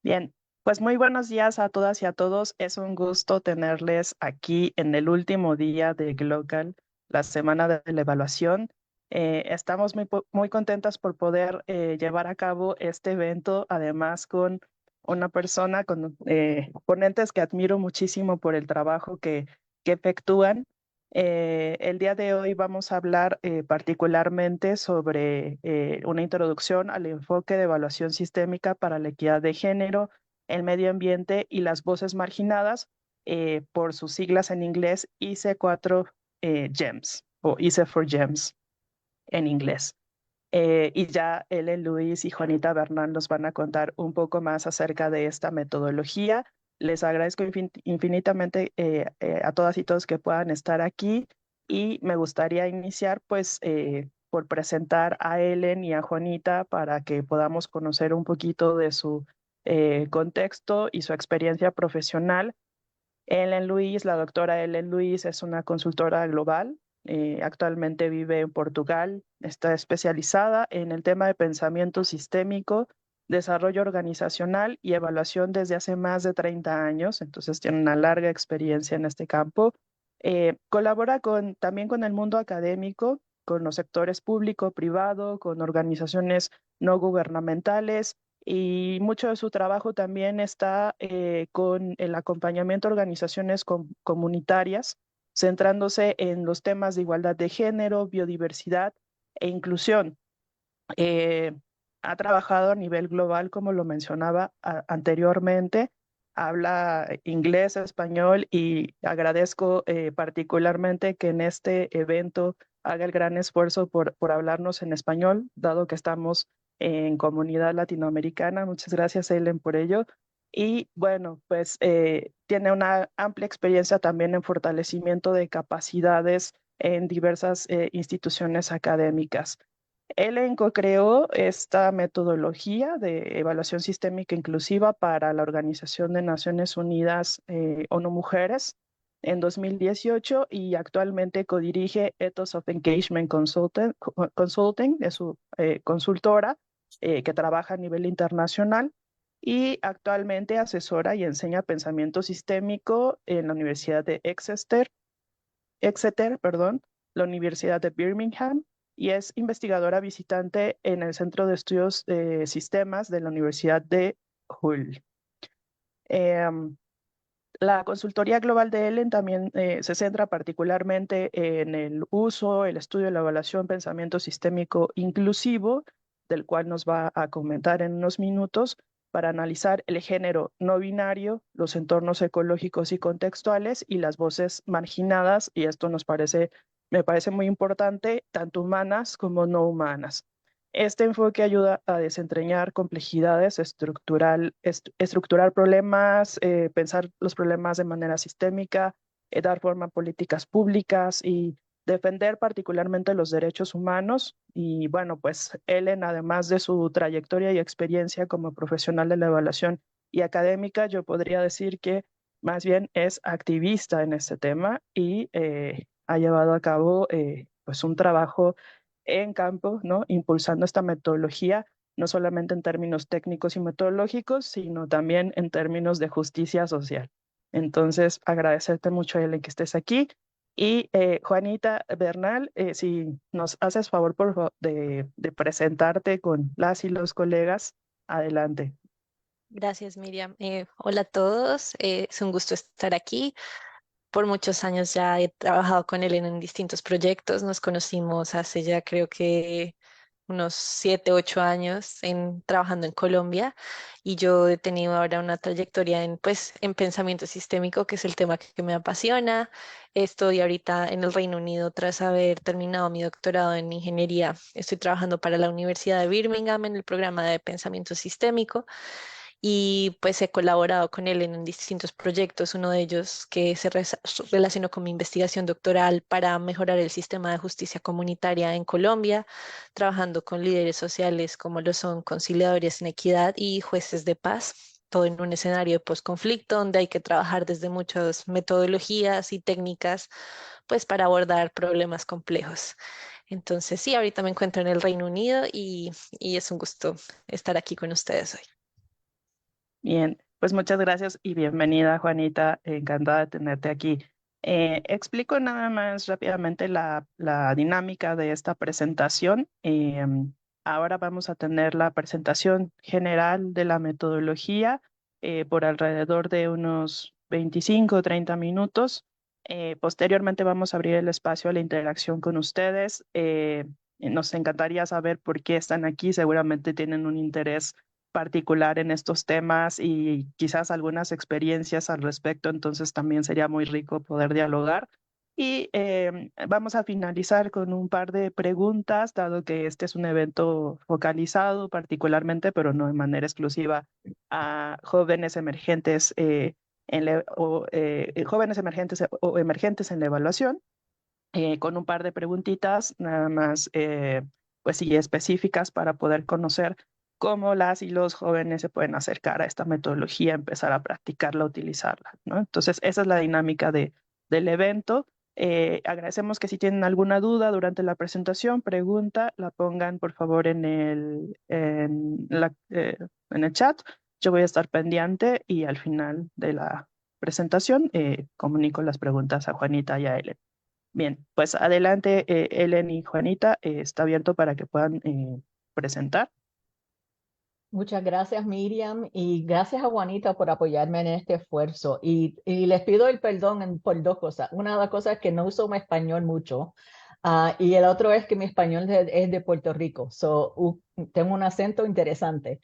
Bien, pues muy buenos días a todas y a todos. Es un gusto tenerles aquí en el último día de Glocal, la semana de la evaluación. Estamos muy contentas por poder llevar a cabo este evento, además con una persona, con ponentes que admiro muchísimo por el trabajo que efectúan. El día de hoy vamos a hablar particularmente sobre una introducción al enfoque de evaluación sistémica para la equidad de género, el medio ambiente y las voces marginadas, por sus siglas en inglés IC4 GEMS o IC4 GEMS en inglés. Y ya Ellen Luis y Juanita Bernal nos van a contar un poco más acerca de esta metodología. Les agradezco infinitamente a todas y todos que puedan estar aquí y me gustaría iniciar pues por presentar a Ellen y a Juanita para que podamos conocer un poquito de su contexto y su experiencia profesional. Ellen Luis, la doctora Ellen Luis, es una consultora global. Actualmente vive en Portugal. Está especializada en el tema de pensamiento sistémico, desarrollo organizacional y evaluación desde hace más de 30 años. Entonces tiene una larga experiencia en este campo. Colabora también con el mundo académico, con los sectores público, privado, con organizaciones no gubernamentales, y mucho de su trabajo también está con el acompañamiento a organizaciones comunitarias, centrándose en los temas de igualdad de género, biodiversidad e inclusión. Eh, Ha trabajado a nivel global, como lo mencionaba anteriormente, habla inglés, español y agradezco particularmente que en este evento haga el gran esfuerzo por hablarnos en español, dado que estamos en comunidad latinoamericana. Muchas gracias, Ellen, por ello. Y bueno, pues tiene una amplia experiencia también en fortalecimiento de capacidades en diversas instituciones académicas. Ellen co-creó esta metodología de evaluación sistémica inclusiva para la Organización de Naciones Unidas, ONU Mujeres, en 2018 y actualmente codirige Ethos of Engagement Consulting, es su consultora que trabaja a nivel internacional y actualmente asesora y enseña pensamiento sistémico en la Universidad de Exeter, perdón, la Universidad de Birmingham, y es investigadora visitante en el Centro de Estudios de Sistemas de la Universidad de Hull. Em, la consultoría global de Ellen también se centra particularmente en el uso, el estudio, la evaluación, pensamiento sistémico inclusivo, del cual nos va a comentar en unos minutos, para analizar el género no binario, los entornos ecológicos y contextuales y las voces marginadas, y esto me parece muy importante, tanto humanas como no humanas. Este enfoque ayuda a desentrañar complejidades, estructurar problemas, pensar los problemas de manera sistémica, dar forma a políticas públicas y defender particularmente los derechos humanos. Y bueno, pues Ellen, además de su trayectoria y experiencia como profesional de la evaluación y académica, yo podría decir que más bien es activista en este tema y ha llevado a cabo pues un trabajo en campo, ¿no? Impulsando esta metodología, no solamente en términos técnicos y metodológicos, sino también en términos de justicia social. Entonces, agradecerte mucho, Ellen, que estés aquí. Y Juanita Bernal, si nos haces favor de presentarte con las y los colegas, adelante. Gracias, Miriam. Hola a todos, es un gusto estar aquí. Por muchos años ya he trabajado con él en distintos proyectos. Nos conocimos hace ya creo que unos 7, 8 años trabajando en Colombia y yo he tenido ahora una trayectoria en pensamiento sistémico, que es el tema que me apasiona. Estoy ahorita en el Reino Unido tras haber terminado mi doctorado en ingeniería. Estoy trabajando para la Universidad de Birmingham en el programa de pensamiento sistémico y pues he colaborado con él en distintos proyectos, uno de ellos que relacionó con mi investigación doctoral para mejorar el sistema de justicia comunitaria en Colombia, trabajando con líderes sociales como lo son conciliadores en equidad y jueces de paz. Todo en un escenario de posconflicto donde hay que trabajar desde muchas metodologías y técnicas, pues para abordar problemas complejos. Entonces, sí, ahorita me encuentro en el Reino Unido y es un gusto estar aquí con ustedes hoy. Bien, pues muchas gracias y bienvenida, Juanita. Encantada de tenerte aquí. Explico nada más rápidamente la dinámica de esta presentación. Ahora vamos a tener la presentación general de la metodología por alrededor de unos 25 o 30 minutos. Posteriormente vamos a abrir el espacio a la interacción con ustedes. Nos encantaría saber por qué están aquí. Seguramente tienen un interés particular en estos temas y quizás algunas experiencias al respecto, entonces también sería muy rico poder dialogar. Y vamos a finalizar con un par de preguntas, dado que este es un evento focalizado particularmente, pero no de manera exclusiva, a jóvenes emergentes, jóvenes emergentes o emergentes en la evaluación, con un par de preguntitas nada más, pues sí, específicas para poder conocer cómo las y los jóvenes se pueden acercar a esta metodología, empezar a practicarla, utilizarla, ¿no? Entonces, esa es la dinámica del evento. Agradecemos que si tienen alguna duda durante la presentación, pregunta, la pongan por favor en el chat. Yo voy a estar pendiente y al final de la presentación comunico las preguntas a Juanita y a Ellen. Bien, pues adelante, Ellen y Juanita, está abierto para que puedan presentar. Muchas gracias, Miriam, y gracias a Juanita por apoyarme en este esfuerzo. Y les pido el perdón por dos cosas. Una de las cosas es que no uso mi español mucho, y el otro es que mi español es de Puerto Rico, tengo un acento interesante,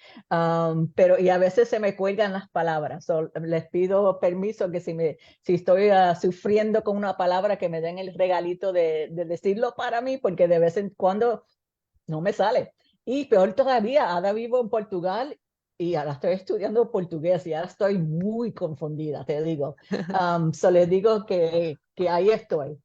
pero y a veces se me cuelgan las palabras. Les pido permiso que si estoy sufriendo con una palabra, que me den el regalito de decirlo para mí, porque de vez en cuando no me sale. Y peor todavía, ahora vivo en Portugal y ahora estoy estudiando portugués y ahora estoy muy confundida, te digo. Les digo que ahí estoy.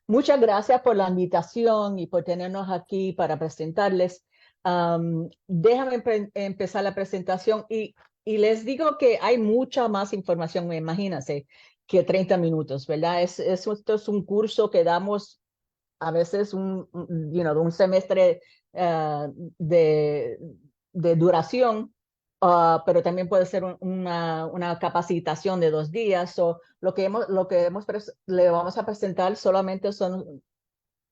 Muchas gracias por la invitación y por tenernos aquí para presentarles. Déjame empezar la presentación y les digo que hay mucha más información, imagínense, que 30 minutos, ¿verdad? Esto es un curso que damos a veces de un semestre de, de duración, pero también puede ser una capacitación de 2 días. Le vamos a presentar solamente son, o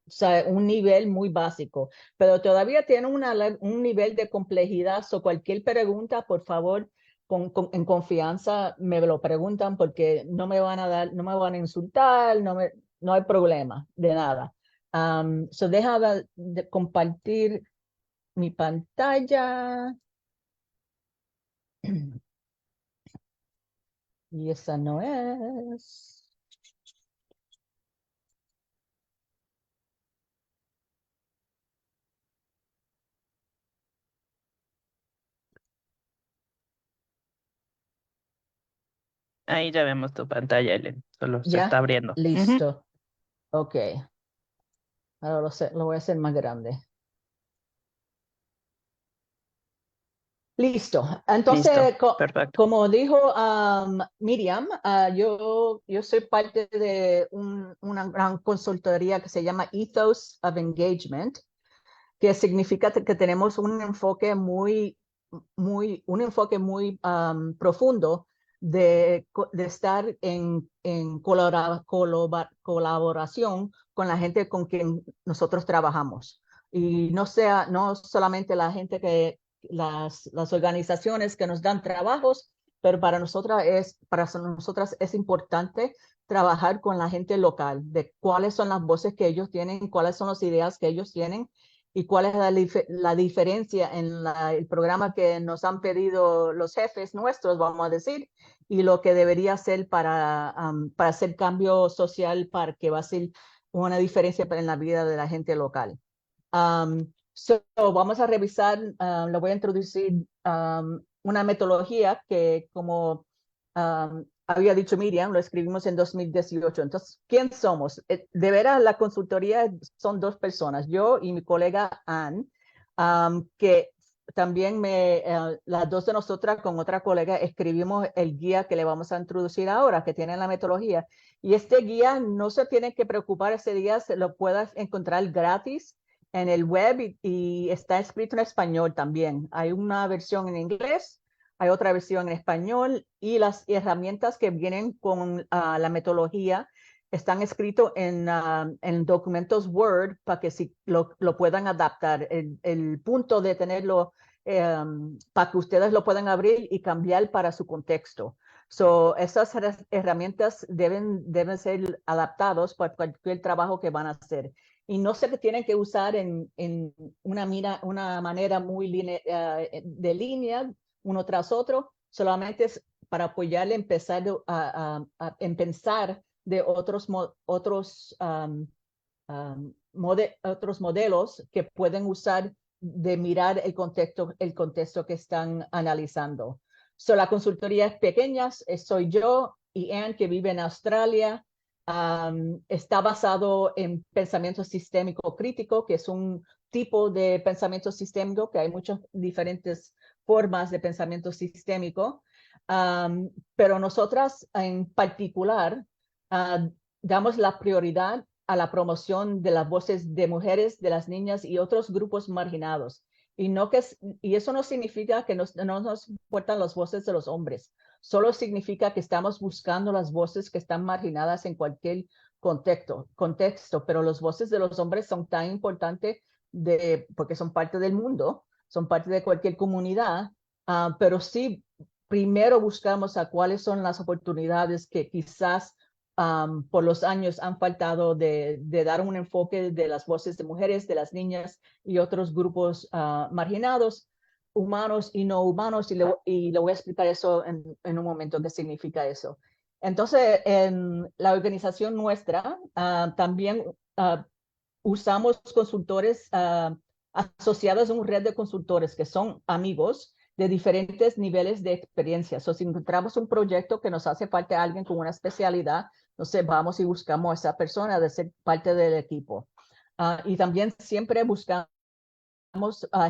sea, un nivel muy básico, pero todavía tiene un nivel de complejidad. Cualquier pregunta, por favor, en confianza me lo preguntan, porque no me van a insultar, no hay problema de nada. Deja de compartir mi pantalla. Y esa no es. Ahí ya vemos tu pantalla, Ellen, solo se está ¿Ya? abriendo. Ujú. Listo. Ok. Ahora lo voy a hacer más grande. Listo. Listo, Entonces, perfecto. como dijo Miriam, yo soy parte de una gran consultoría que se llama Ethos of Engagement, que significa que tenemos un enfoque muy profundo de estar en colaboración con la gente con quien nosotros trabajamos. Y no solamente las organizaciones que nos dan trabajos, pero para nosotras es importante trabajar con la gente local, de cuáles son las voces que ellos tienen, cuáles son las ideas que ellos tienen y cuál es la diferencia en el programa que nos han pedido los jefes nuestros, vamos a decir, y lo que debería ser para hacer cambio social, para que va a ser una diferencia en la vida de la gente local. Vamos a revisar, le voy a introducir una metodología que, como había dicho Miriam, lo escribimos en 2018. Entonces, ¿quién somos? De veras, la consultoría son dos personas, yo y mi colega Anne, que también las dos de nosotras con otra colega escribimos el guía que le vamos a introducir ahora, que tiene la metodología. Y este guía no se tiene que preocupar, ese día se lo puedas encontrar gratis en el web y está escrito en español también. Hay una versión en inglés, hay otra versión en español y las herramientas que vienen con la metodología están escritos en documentos Word para que si lo puedan adaptar. El punto de tenerlo para que ustedes lo puedan abrir y cambiar para su contexto. Esas herramientas deben ser adaptados para cualquier trabajo que van a hacer. Y no se tienen que usar en una manera muy de línea, uno tras otro, solamente es para apoyarle empezar en pensar de otros modelos que pueden usar de mirar el contexto que están analizando. La consultoría es pequeña, soy yo y Anne, que vive en Australia. Está basado en pensamiento sistémico crítico, que es un tipo de pensamiento sistémico, que hay muchas diferentes formas de pensamiento sistémico. Pero nosotras en particular damos la prioridad a la promoción de las voces de mujeres, de las niñas y otros grupos marginados. Y eso no significa que no nos importan las voces de los hombres, solo significa que estamos buscando las voces que están marginadas en cualquier contexto, pero las voces de los hombres son tan importantes porque son parte del mundo, son parte de cualquier comunidad, pero sí, primero buscamos a cuáles son las oportunidades que quizás por los años han faltado de dar un enfoque de las voces de mujeres, de las niñas y otros grupos marginados, humanos y no humanos, y le voy a explicar eso en un momento, qué significa eso. Entonces, en la organización nuestra también usamos consultores asociados a una red de consultores que son amigos de diferentes niveles de experiencia. Si encontramos un proyecto que nos hace falta alguien con una especialidad, entonces vamos y buscamos a esa persona de ser parte del equipo. Y también siempre buscamos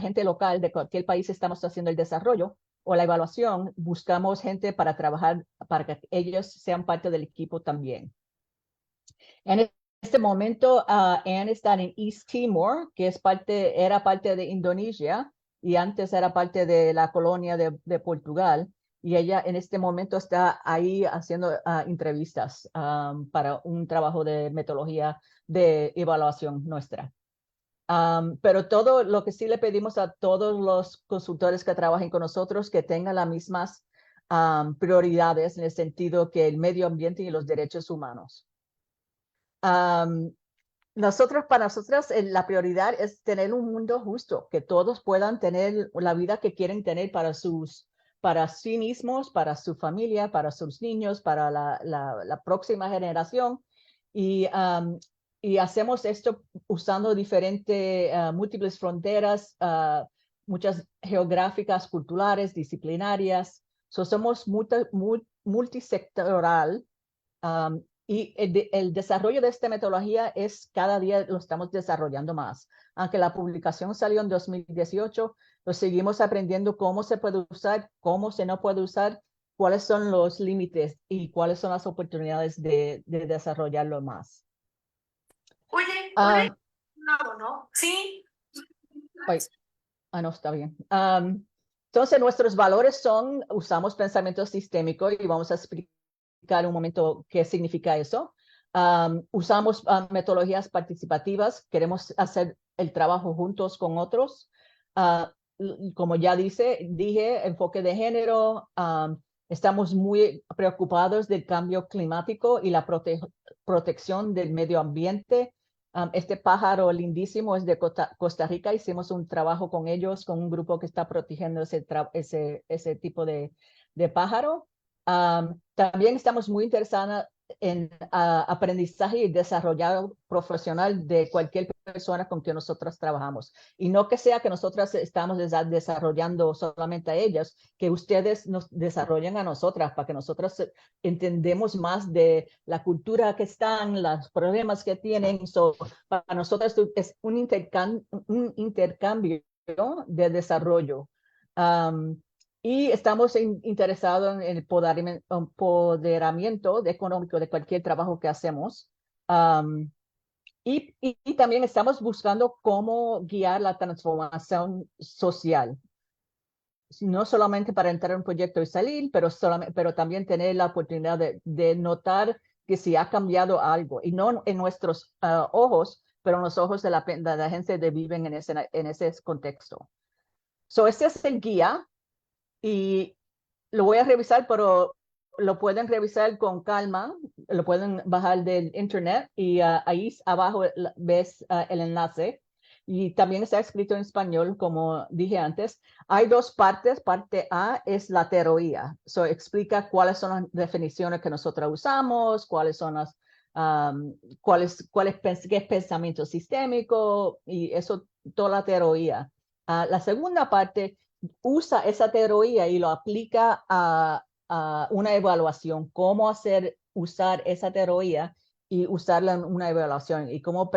gente local de cualquier país estamos haciendo el desarrollo o la evaluación, buscamos gente para trabajar, para que ellos sean parte del equipo también. En este momento, Anne está en East Timor, que era parte de Indonesia y antes era parte de la colonia de Portugal. Y ella en este momento está ahí haciendo entrevistas para un trabajo de metodología de evaluación nuestra. Pero todo lo que sí le pedimos a todos los consultores que trabajen con nosotros, que tengan las mismas prioridades en el sentido que el medio ambiente y los derechos humanos. Para nosotros la prioridad es tener un mundo justo, que todos puedan tener la vida que quieren tener para sí mismos, para su familia, para sus niños, para la próxima generación. Y hacemos esto usando diferentes, múltiples fronteras, muchas geográficas, culturales, disciplinarias. Somos multisectoral. Y el desarrollo de esta metodología cada día lo estamos desarrollando más. Aunque la publicación salió en 2018, lo seguimos aprendiendo cómo se puede usar, cómo se no puede usar, cuáles son los límites y cuáles son las oportunidades de desarrollarlo más. Oye, no, sí. No, está bien. Entonces, nuestros valores usamos pensamiento sistémico y vamos a explicar un momento qué significa eso. Usamos metodologías participativas, queremos hacer el trabajo juntos con otros. Como ya dije, enfoque de género, estamos muy preocupados del cambio climático y la protección del medio ambiente. Este pájaro lindísimo es de Costa Rica, hicimos un trabajo con ellos, con un grupo que está protegiendo ese tipo de pájaro. También estamos muy interesados en aprendizaje y desarrollo profesional de cualquier persona con que nosotros trabajamos. Y no que sea que nosotras estamos desarrollando solamente a ellas, que ustedes nos desarrollen a nosotras para que nosotros entendemos más de la cultura que están, los problemas que tienen. Para nosotros es un intercambio de desarrollo. Y estamos interesados en el empoderamiento económico de cualquier trabajo que hacemos. Y también estamos buscando cómo guiar la transformación social. no solamente para entrar en un proyecto y salir, pero también tener la oportunidad de notar que si ha cambiado algo, y no en nuestros ojos, pero en los ojos de la gente que viven en ese contexto. Este es el guía y lo voy a revisar, pero lo pueden revisar con calma, lo pueden bajar del internet y ahí abajo ves el enlace. Y también está escrito en español, como dije antes. Hay dos partes. Parte A es la teoría. Explica cuáles son las definiciones que nosotros usamos, cuáles son las, qué es pensamiento sistémico y eso, toda la teoría. La segunda parte usa esa teoría y lo aplica a una evaluación, cómo usar esa teoría y usarla en una evaluación y cómo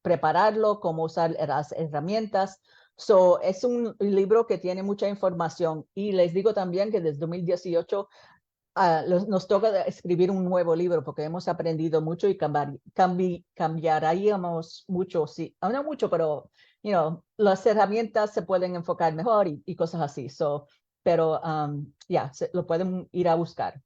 prepararlo, cómo usar las herramientas. Es un libro que tiene mucha información y les digo también que desde 2018 nos toca escribir un nuevo libro porque hemos aprendido mucho y cambiaríamos mucho, sí, no mucho, pero las herramientas se pueden enfocar mejor y cosas así. Pero lo pueden ir a buscar.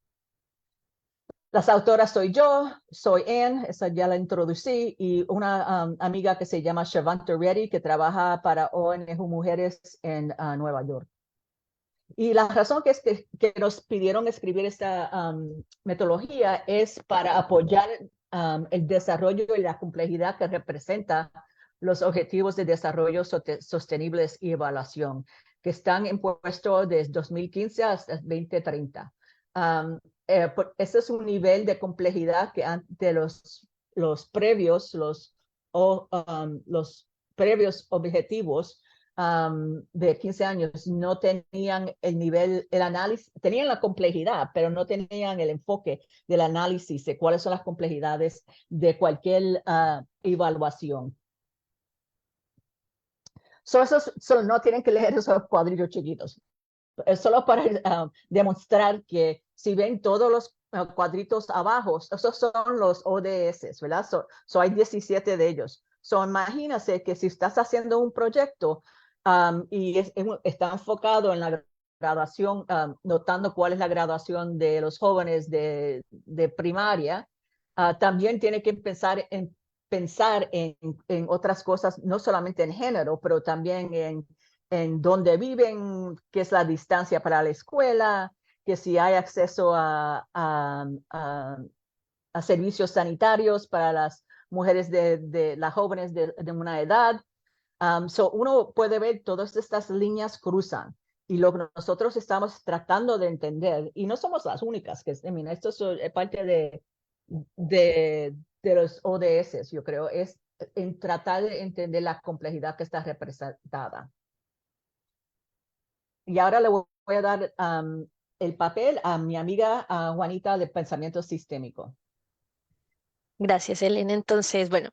Las autoras soy yo, soy Anne, esa ya la introducí, y una amiga que se llama Shavanta Reddy, que trabaja para ONG Mujeres en Nueva York. Y la razón que nos pidieron escribir esta metodología es para apoyar el desarrollo y la complejidad que representa los objetivos de desarrollo sostenibles y evaluación, que están impuestos desde 2015 hasta 2030. Ese es un nivel de complejidad que ante los previos objetivos de 15 años no tenían el nivel, el análisis, tenían la complejidad, pero no tenían el enfoque del análisis de cuáles son las complejidades de cualquier evaluación. Solo no tienen que leer esos cuadrillos chiquitos. Es solo para demostrar que si ven todos los cuadritos abajo, esos son los ODS, ¿verdad? Hay 17 de ellos. Imagínate que si estás haciendo un proyecto y está enfocado en la graduación, notando cuál es la graduación de los jóvenes de primaria, también tiene que pensar en otras cosas, no solamente en género, pero también en dónde viven, qué es la distancia para la escuela, que si hay acceso a servicios sanitarios para las mujeres las jóvenes de una edad. Uno puede ver todas estas líneas cruzan y lo que nosotros estamos tratando de entender, y no somos las únicas, esto es parte de los ODS, yo creo, es en tratar de entender la complejidad que está representada. Y ahora le voy a dar el papel a mi amiga Juanita de Pensamiento Sistémico. Gracias, Elena. Entonces, bueno,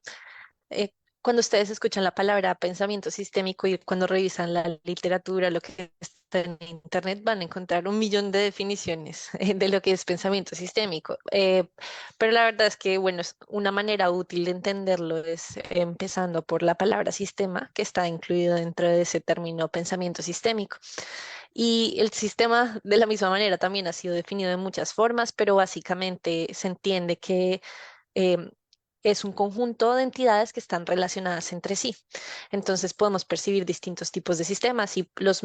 cuando ustedes escuchan la palabra pensamiento sistémico y cuando revisan la literatura, lo que está en internet, van a encontrar un millón de definiciones de lo que es pensamiento sistémico. Pero la verdad es que, bueno, es una manera útil de entenderlo es empezando por la palabra sistema, que está incluido dentro de ese término pensamiento sistémico. Y el sistema, de la misma manera, también ha sido definido de muchas formas, pero básicamente se entiende que em, es un conjunto de entidades que están relacionadas entre sí. Entonces podemos percibir distintos tipos de sistemas y los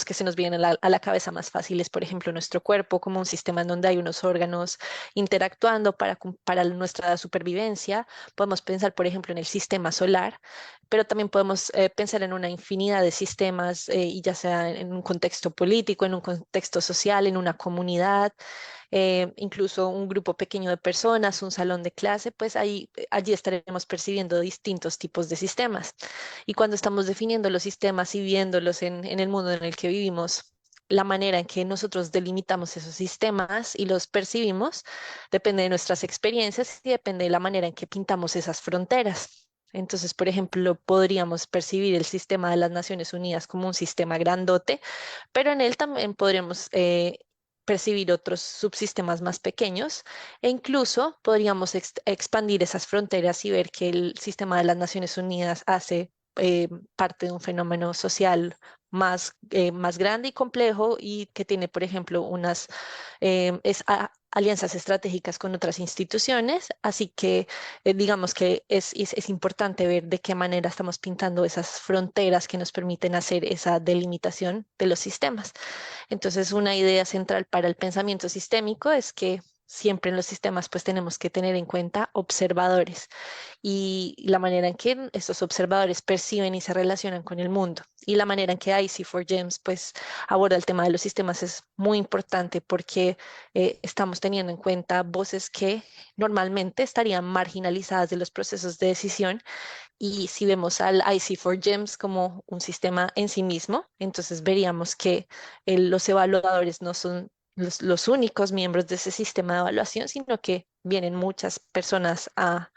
que se nos vienen a la cabeza más fáciles, por ejemplo, nuestro cuerpo como un sistema en donde hay unos órganos interactuando para nuestra supervivencia. Podemos pensar, por ejemplo, en el sistema solar, pero también podemos pensar en una infinidad de sistemas, y ya sea en un contexto político, en un contexto social, en una comunidad, incluso un grupo pequeño de personas, un salón de clase, pues allí estaremos percibiendo distintos tipos de sistemas. Y cuando estamos definiendo los sistemas y viéndolos en el mundo en el que vivimos, la manera en que nosotros delimitamos esos sistemas y los percibimos depende de nuestras experiencias y depende de la manera en que pintamos esas fronteras. Entonces, por ejemplo, podríamos percibir el sistema de las Naciones Unidas como un sistema grandote, pero en él también podríamos percibir otros subsistemas más pequeños e incluso podríamos expandir esas fronteras y ver que el sistema de las Naciones Unidas hace parte de un fenómeno social más grande y complejo y que tiene, por ejemplo, unas alianzas estratégicas con otras instituciones. Así que digamos que es importante ver de qué manera estamos pintando esas fronteras que nos permiten hacer esa delimitación de los sistemas. Entonces, una idea central para el pensamiento sistémico es que siempre en los sistemas pues tenemos que tener en cuenta observadores y la manera en que estos observadores perciben y se relacionan con el mundo. Y la manera en que IC4Gems pues aborda el tema de los sistemas es muy importante porque estamos teniendo en cuenta voces que normalmente estarían marginalizadas de los procesos de decisión, y si vemos al IC4Gems como un sistema en sí mismo, entonces veríamos que los evaluadores no son los únicos miembros de ese sistema de evaluación, sino que vienen muchas personas a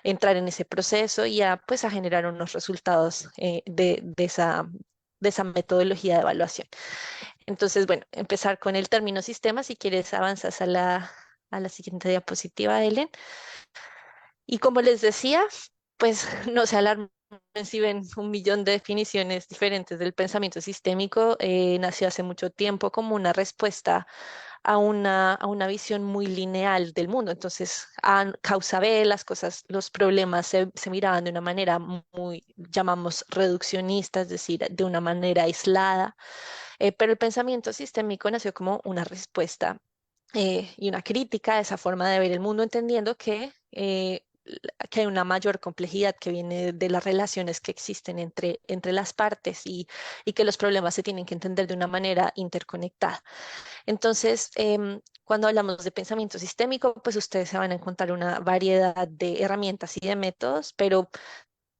entrar en ese proceso y a, pues, a generar unos resultados de esa metodología de evaluación. Entonces, bueno, empezar con el término sistema. Si quieres, avanzas a la siguiente diapositiva, Ellen. Y como les decía, pues no se alarmen si ven un millón de definiciones diferentes del pensamiento sistémico. Nació hace mucho tiempo como una respuesta a una visión muy lineal del mundo. Entonces, a causa B, las cosas, los problemas se miraban de una manera muy, llamamos reduccionista, es decir, de una manera aislada. Pero el pensamiento sistémico nació como una respuesta y una crítica a esa forma de ver el mundo, entendiendo que hay una mayor complejidad que viene de las relaciones que existen entre las partes y que los problemas se tienen que entender de una manera interconectada. Entonces, cuando hablamos de pensamiento sistémico, pues ustedes se van a encontrar una variedad de herramientas y de métodos, pero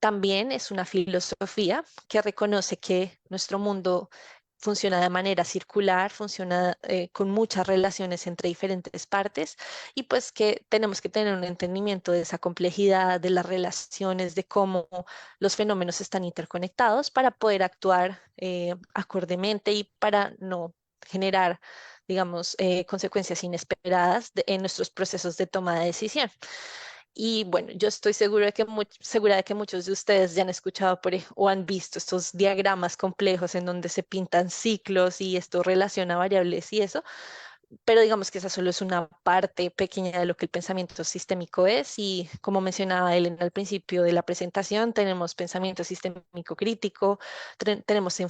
también es una filosofía que reconoce que nuestro mundo funciona de manera circular, funciona con muchas relaciones entre diferentes partes, y pues que tenemos que tener un entendimiento de esa complejidad, de las relaciones, de cómo los fenómenos están interconectados para poder actuar acordemente y para no generar, digamos, consecuencias inesperadas en nuestros procesos de toma de decisión. Y bueno, yo estoy segura de que muchos de ustedes ya han escuchado o han visto estos diagramas complejos en donde se pintan ciclos y esto relaciona variables y eso, pero digamos que esa solo es una parte pequeña de lo que el pensamiento sistémico es. Y como mencionaba Ellen al principio de la presentación, tenemos pensamiento sistémico crítico, tenemos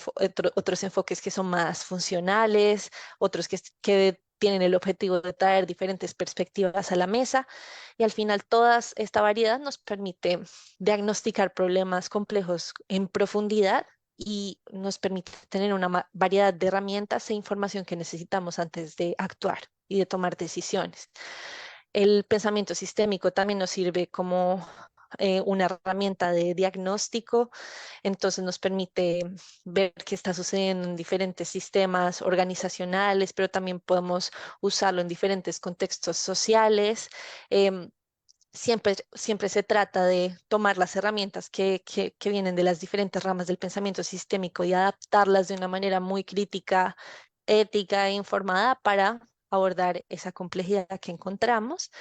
otros enfoques que son más funcionales, otros que tienen el objetivo de traer diferentes perspectivas a la mesa, y al final toda esta variedad nos permite diagnosticar problemas complejos en profundidad y nos permite tener una variedad de herramientas e información que necesitamos antes de actuar y de tomar decisiones. El pensamiento sistémico también nos sirve como una herramienta de diagnóstico. Entonces nos permite ver qué está sucediendo en diferentes sistemas organizacionales, pero también podemos usarlo en diferentes contextos sociales. Em, Siempre se trata de tomar las herramientas que vienen de las diferentes ramas del pensamiento sistémico y adaptarlas de una manera muy crítica, ética e informada para abordar esa complejidad que encontramos,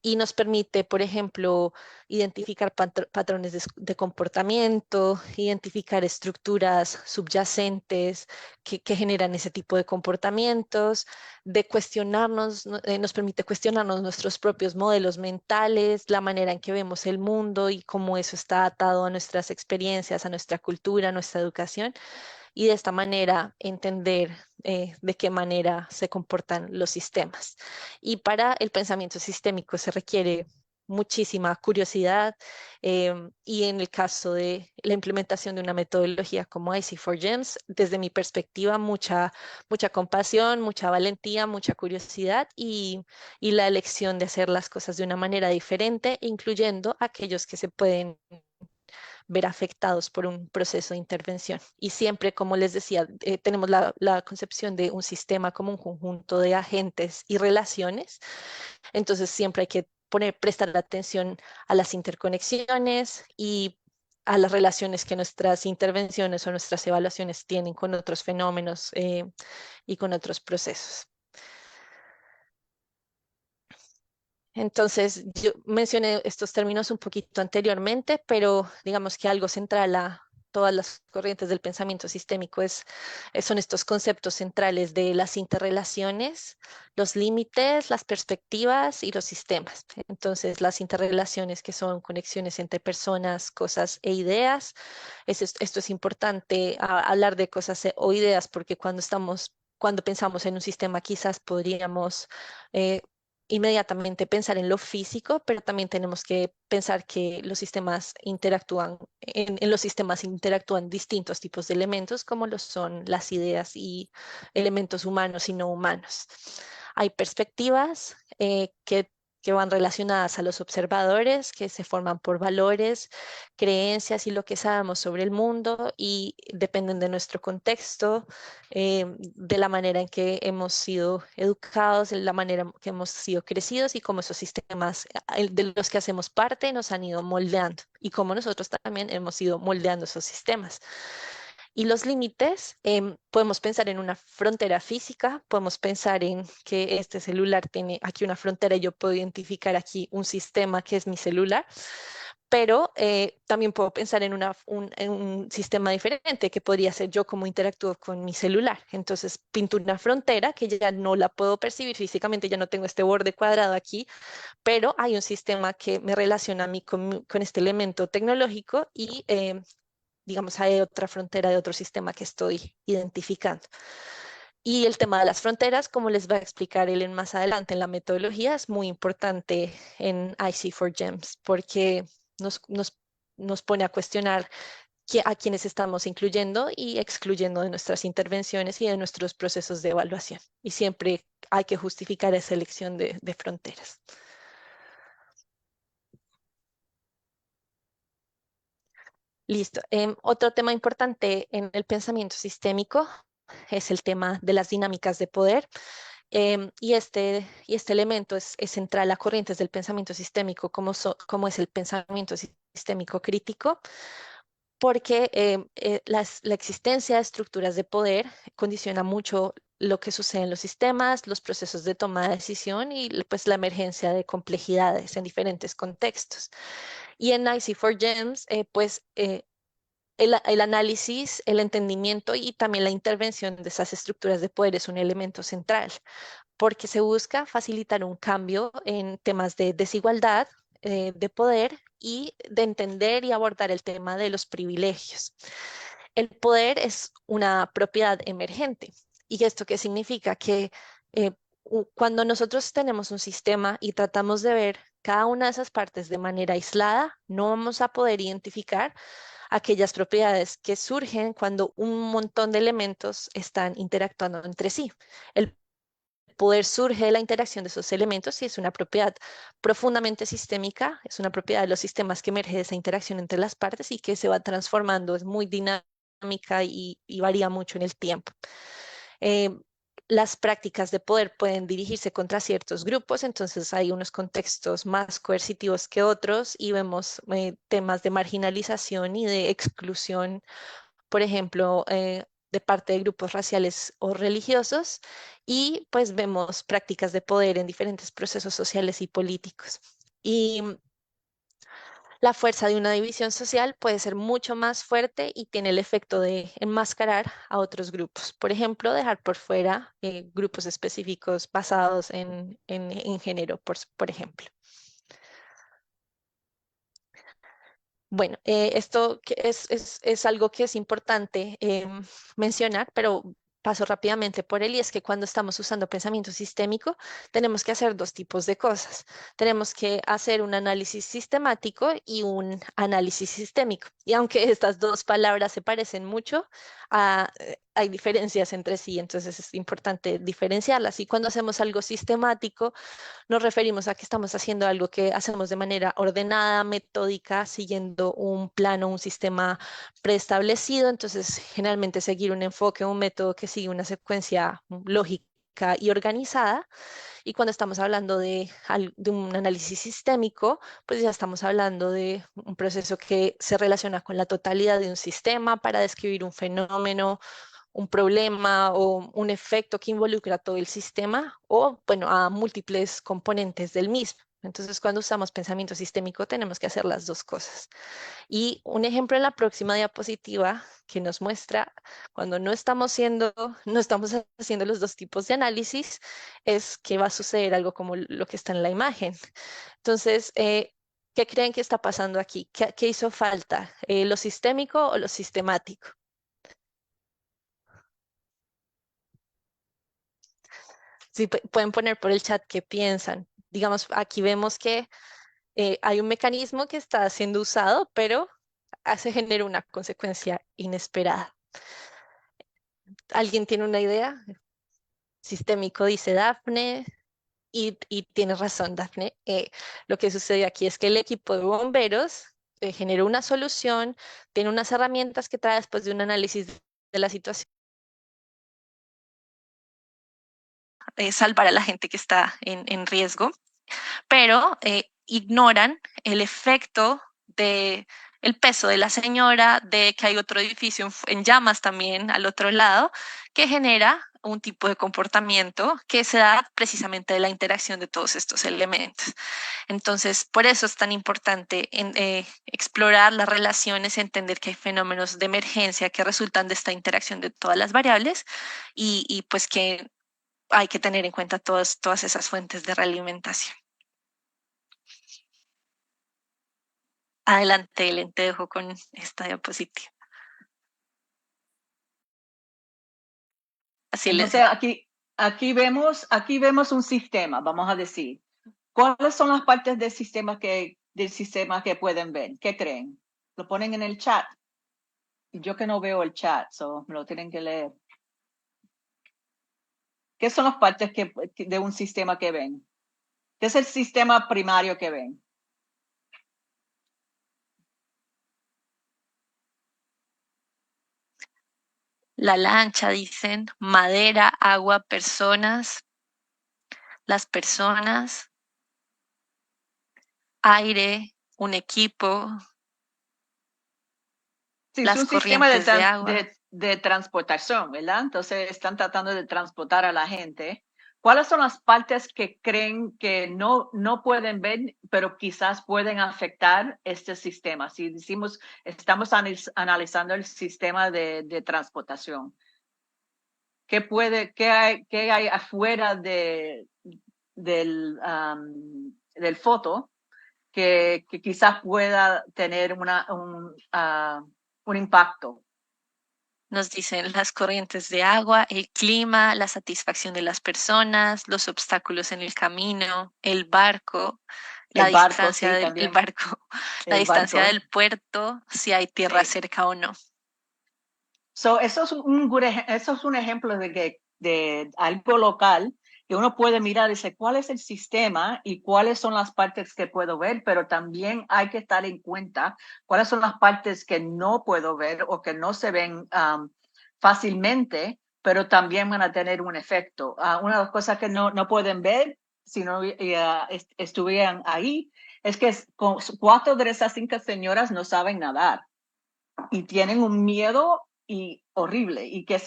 y nos permite, por ejemplo, identificar patrones de comportamiento, identificar estructuras subyacentes que generan ese tipo de comportamientos, de cuestionarnos, nos permite cuestionarnos nuestros propios modelos mentales, la manera en que vemos el mundo y cómo eso está atado a nuestras experiencias, a nuestra cultura, a nuestra educación, y de esta manera entender de qué manera se comportan los sistemas. Y para el pensamiento sistémico se requiere muchísima curiosidad, y en el caso de la implementación de una metodología como IC4Gems, desde mi perspectiva, mucha compasión, mucha valentía, mucha curiosidad y la elección de hacer las cosas de una manera diferente, incluyendo aquellos que se pueden ver afectados por un proceso de intervención. Y siempre, como les decía, tenemos la concepción de un sistema como un conjunto de agentes y relaciones. Entonces, siempre hay que prestar atención a las interconexiones y a las relaciones que nuestras intervenciones o nuestras evaluaciones tienen con otros fenómenos y con otros procesos. Entonces, yo mencioné estos términos un poquito anteriormente, pero digamos que algo central todas las corrientes del pensamiento sistémico son estos conceptos centrales de las interrelaciones, los límites, las perspectivas y los sistemas. Entonces, las interrelaciones que son conexiones entre personas, cosas e ideas. Esto es importante hablar de cosas o ideas porque cuando pensamos en un sistema quizás podríamos inmediatamente pensar en lo físico, pero también tenemos que pensar que los sistemas interactúan, en los sistemas interactúan distintos tipos de elementos, como lo son las ideas y elementos humanos y no humanos. Hay perspectivas que van relacionadas a los observadores, que se forman por valores, creencias y lo que sabemos sobre el mundo y dependen de nuestro contexto, de la manera en que hemos sido educados, de la manera en que hemos sido crecidos y cómo esos sistemas de los que hacemos parte nos han ido moldeando y cómo nosotros también hemos ido moldeando esos sistemas. Y los límites, podemos pensar en una frontera física, podemos pensar en que este celular tiene aquí una frontera y yo puedo identificar aquí un sistema que es mi celular, pero también puedo pensar en un sistema diferente que podría ser yo como interactúo con mi celular. Entonces pinto una frontera que ya no la puedo percibir físicamente, ya no tengo este borde cuadrado aquí, pero hay un sistema que me relaciona a mí con este elemento tecnológico y digamos, hay otra frontera de otro sistema que estoy identificando. Y el tema de las fronteras, como les va a explicar Ellen más adelante en la metodología, es muy importante en IC4Gems porque nos pone a cuestionar a quienes estamos incluyendo y excluyendo de nuestras intervenciones y de nuestros procesos de evaluación. Y siempre hay que justificar esa elección de fronteras. Listo. Otro tema importante en el pensamiento sistémico es el tema de las dinámicas de poder. Y este elemento es central a corrientes del pensamiento sistémico, como es el pensamiento sistémico crítico, porque la existencia de estructuras de poder condiciona mucho lo que sucede en los sistemas, los procesos de toma de decisión y pues la emergencia de complejidades en diferentes contextos. Y en IC4Gems, el análisis, el entendimiento y también la intervención de esas estructuras de poder es un elemento central, porque se busca facilitar un cambio en temas de desigualdad, de poder y de entender y abordar el tema de los privilegios. El poder es una propiedad emergente. ¿Y esto qué significa? Que cuando nosotros tenemos un sistema y tratamos de ver cada una de esas partes de manera aislada, no vamos a poder identificar aquellas propiedades que surgen cuando un montón de elementos están interactuando entre sí. El poder surge de la interacción de esos elementos y es una propiedad profundamente sistémica, es una propiedad de los sistemas que emerge de esa interacción entre las partes y que se va transformando, es muy dinámica y varía mucho en el tiempo. Eh, las prácticas de poder pueden dirigirse contra ciertos grupos, entonces hay unos contextos más coercitivos que otros y vemos temas de marginalización y de exclusión, por ejemplo, de parte de grupos raciales o religiosos, y pues vemos prácticas de poder en diferentes procesos sociales y políticos. Y la fuerza de una división social puede ser mucho más fuerte y tiene el efecto de enmascarar a otros grupos. Por ejemplo, dejar por fuera grupos específicos basados en género, por ejemplo. Bueno, esto es algo que es importante mencionar, pero paso rápidamente por él, y es que cuando estamos usando pensamiento sistémico, tenemos que hacer dos tipos de cosas. Tenemos que hacer un análisis sistemático y un análisis sistémico. Y aunque estas dos palabras se parecen mucho, hay diferencias entre sí, entonces es importante diferenciarlas. Y cuando hacemos algo sistemático, nos referimos a que estamos haciendo algo que hacemos de manera ordenada, metódica, siguiendo un plano, un sistema preestablecido. Entonces, generalmente seguir un enfoque, un método que sigue una secuencia lógica y organizada. Y cuando estamos hablando de un análisis sistémico, pues ya estamos hablando de un proceso que se relaciona con la totalidad de un sistema para describir un fenómeno, un problema o un efecto que involucra a todo el sistema o, bueno, a múltiples componentes del mismo. Entonces, cuando usamos pensamiento sistémico, tenemos que hacer las dos cosas. Y un ejemplo en la próxima diapositiva que nos muestra cuando no estamos haciendo los dos tipos de análisis, es que va a suceder algo como lo que está en la imagen. Entonces, ¿qué creen que está pasando aquí? ¿Qué hizo falta? ¿Lo sistémico o lo sistemático? Sí, pueden poner por el chat qué piensan. Digamos, aquí vemos que hay un mecanismo que está siendo usado, pero se genera una consecuencia inesperada. ¿Alguien tiene una idea? Sistémico, dice Dafne, y tienes razón, Dafne. Lo que sucedió aquí es que el equipo de bomberos generó una solución, tiene unas herramientas que trae después de un análisis de la situación, salvar a la gente que está en riesgo, pero ignoran el efecto de el peso de la señora, de que hay otro edificio en llamas también al otro lado, que genera un tipo de comportamiento que se da precisamente de la interacción de todos estos elementos. Entonces, por eso es tan importante explorar las relaciones, entender que hay fenómenos de emergencia que resultan de esta interacción de todas las variables y pues que hay que tener en cuenta todas esas fuentes de realimentación. Adelante, Ellen, te dejo con esta diapositiva. Así Entonces, aquí vemos un sistema, vamos a decir. ¿Cuáles son las partes del sistema que pueden ver? ¿Qué creen? Lo ponen en el chat. Yo que no veo el chat, me lo tienen que leer. ¿Qué son las partes de un sistema que ven? ¿Qué es el sistema primario que ven? La lancha, dicen, madera, agua, personas, las personas, aire, un equipo, Sí, es las un sistema corrientes de agua. de transportación, ¿verdad? Entonces están tratando de transportar a la gente. ¿Cuáles son las partes que creen que no pueden ver, pero quizás pueden afectar este sistema? Si decimos, estamos analizando el sistema de transportación. ¿Qué hay afuera del foto que quizás pueda tener un impacto? Nos dicen las corrientes de agua, el clima, la satisfacción de las personas, los obstáculos en el camino, el barco, la distancia del barco, la distancia del puerto, si hay tierra cerca o no. Eso es un ejemplo de algo local que uno puede mirar y decir cuál es el sistema y cuáles son las partes que puedo ver, pero también hay que estar en cuenta cuáles son las partes que no puedo ver o que no se ven fácilmente, pero también van a tener un efecto. Una de las cosas que no pueden ver si no estuvieran ahí es que 4 de esas 5 señoras no saben nadar y tienen un miedo horrible, y que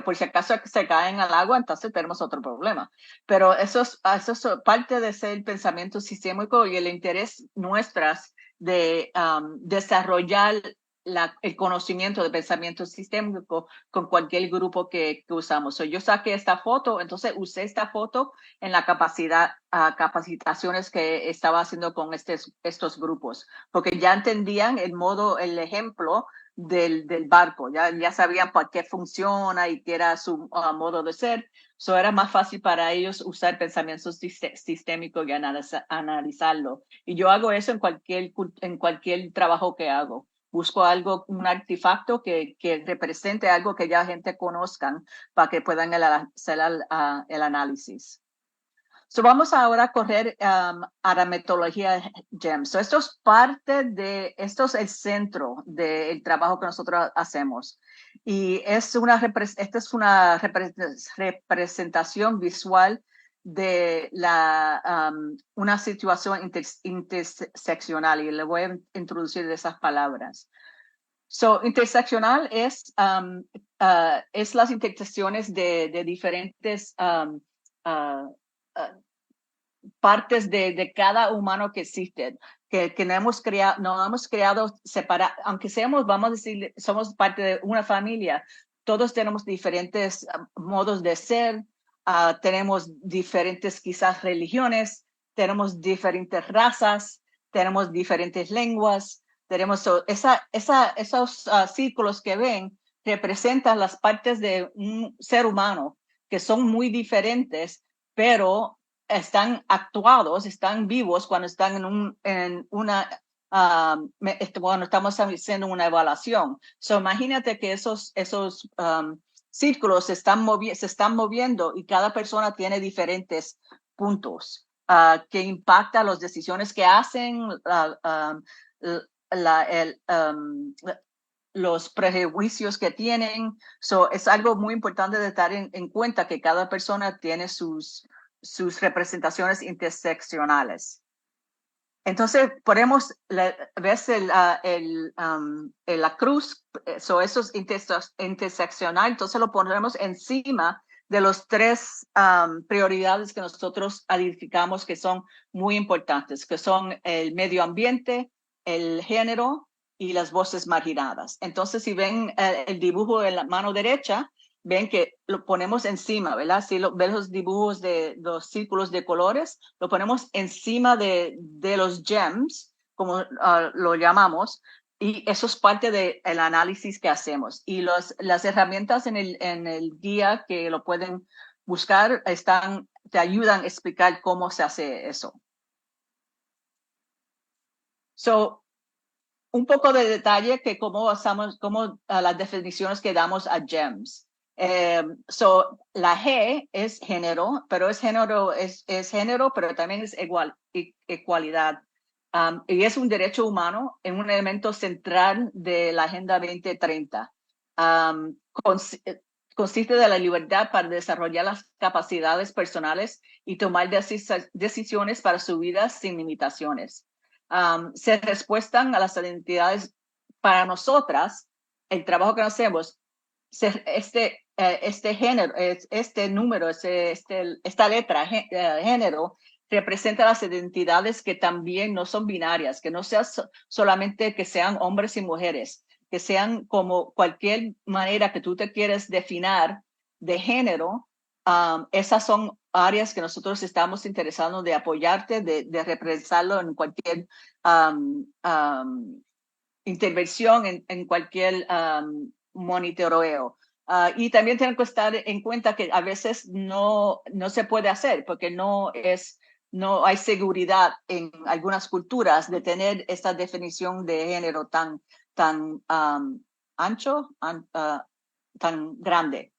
por si acaso se caen al agua, entonces tenemos otro problema. Pero eso es parte de ser el pensamiento sistémico y el interés nuestras de desarrollar el conocimiento de pensamiento sistémico con cualquier grupo que usamos. Yo saqué esta foto, entonces usé esta foto en la capacitaciones que estaba haciendo con estos grupos, porque ya entendían el ejemplo del barco, ya sabían para qué funciona y qué era su modo de ser. Era más fácil para ellos usar pensamiento sistémico y analizarlo. Y yo hago eso en cualquier trabajo que hago. Busco un artefacto que represente algo que ya la gente conozcan para que puedan hacer el análisis. Vamos ahora a correr a la metodología GEM. Esto es el centro del trabajo que nosotros hacemos. Y esta es una representación visual de una situación interseccional, y le voy a introducir esas palabras. Interseccional es las intersecciones de diferentes partes de cada humano que existe, que no hemos creado separado, aunque seamos, vamos a decir, somos parte de una familia, todos tenemos diferentes modos de ser, tenemos diferentes quizás religiones, tenemos diferentes razas, tenemos diferentes lenguas, tenemos esos círculos que ven representan las partes de un ser humano que son muy diferentes, pero están actuados, están vivos cuando están cuando estamos haciendo una evaluación. So, imagínate que esos círculos se están moviendo y cada persona tiene diferentes puntos que impactan las decisiones que hacen, los prejuicios que tienen. So, es algo muy importante de estar en cuenta que cada persona tiene sus representaciones interseccionales. Entonces, podemos ver la cruz, eso es interseccional, entonces lo ponemos encima de los tres prioridades que nosotros identificamos que son muy importantes, que son el medio ambiente, el género y las voces marginadas. Entonces, si ven el dibujo en la mano derecha, ven que lo ponemos encima, ¿verdad? Si ven los dibujos de los círculos de colores, lo ponemos encima de los gems, como lo llamamos, y eso es parte del análisis que hacemos. Y las herramientas en el guía que lo pueden buscar te ayudan a explicar cómo se hace eso. So, un poco de detalle que cómo las definiciones que damos a GEMS. La G es género, pero es género, pero también es igualdad. Y es un derecho humano, en un elemento central de la Agenda 2030. Consiste de la libertad para desarrollar las capacidades personales y tomar decisiones para su vida sin limitaciones. Se respuestan a las identidades. Para nosotras, el trabajo que hacemos, este género, este número, esta letra, género, representa las identidades que también no son binarias, que no sean solamente que sean hombres y mujeres, que sean como cualquier manera que tú te quieres definir de género. Esas son áreas que nosotros estamos interesados de apoyarte, de representarlo en cualquier intervención, en cualquier monitoreo. Y también tienen que estar en cuenta que a veces no se puede hacer porque no hay seguridad en algunas culturas de tener esta definición de género tan ancho, tan grande.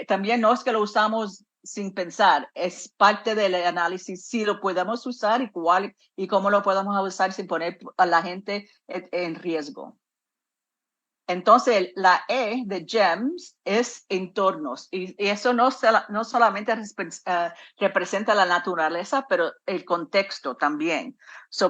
También no es que lo usamos sin pensar, es parte del análisis si lo podemos usar y cómo lo podemos usar sin poner a la gente en riesgo. Entonces, la E de GEMS es entornos y eso no solamente representa la naturaleza, pero el contexto también.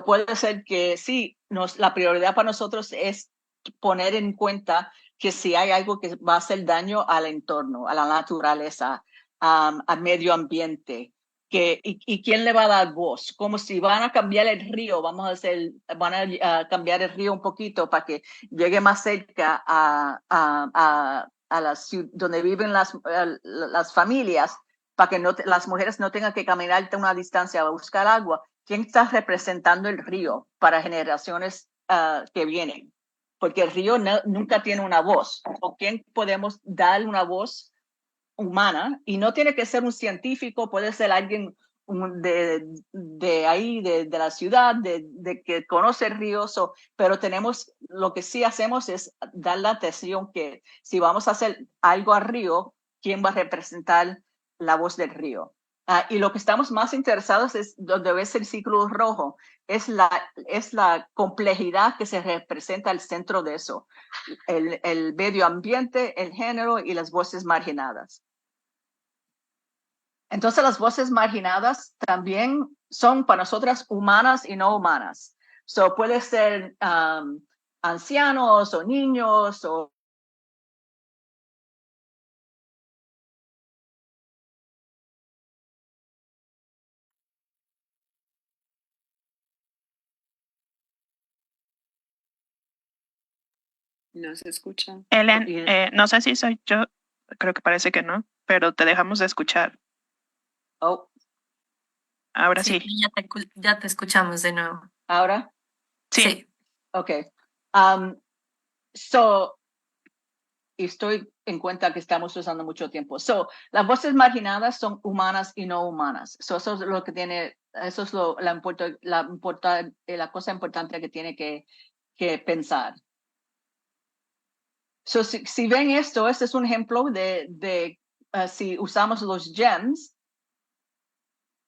Puede ser que sí, la prioridad para nosotros es poner en cuenta que si hay algo que va a hacer daño al entorno, a la naturaleza, al medio ambiente, y quién le va a dar voz, como si van a cambiar el río, van a cambiar el río un poquito para que llegue más cerca a donde viven las familias, para que las mujeres no tengan que caminar una distancia a buscar agua. ¿Quién está representando el río para generaciones que vienen? Porque el río nunca tiene una voz. ¿O quién podemos dar una voz humana? Y no tiene que ser un científico, puede ser alguien de ahí, de la ciudad, de que conoce el río, pero lo que sí hacemos es dar la atención que si vamos a hacer algo al río, ¿quién va a representar la voz del río? Y lo que estamos más interesados es donde ves el círculo rojo, es la complejidad que se representa al centro de eso, el medio ambiente, el género y las voces marginadas. Entonces, las voces marginadas también son para nosotras humanas y no humanas. Puede ser ancianos o niños o No se escucha. Ellen, no sé si soy yo, creo que parece que no, pero te dejamos de escuchar. Oh, Ahora Sí, sí. ya te escuchamos de nuevo. ¿ahora? Sí. Okay. Y estoy en cuenta que estamos usando mucho tiempo. Las voces marginadas son humanas y no humanas. Eso es lo que tiene, eso es la cosa importante que tiene que pensar. Si ven esto, este es un ejemplo de si usamos los gems,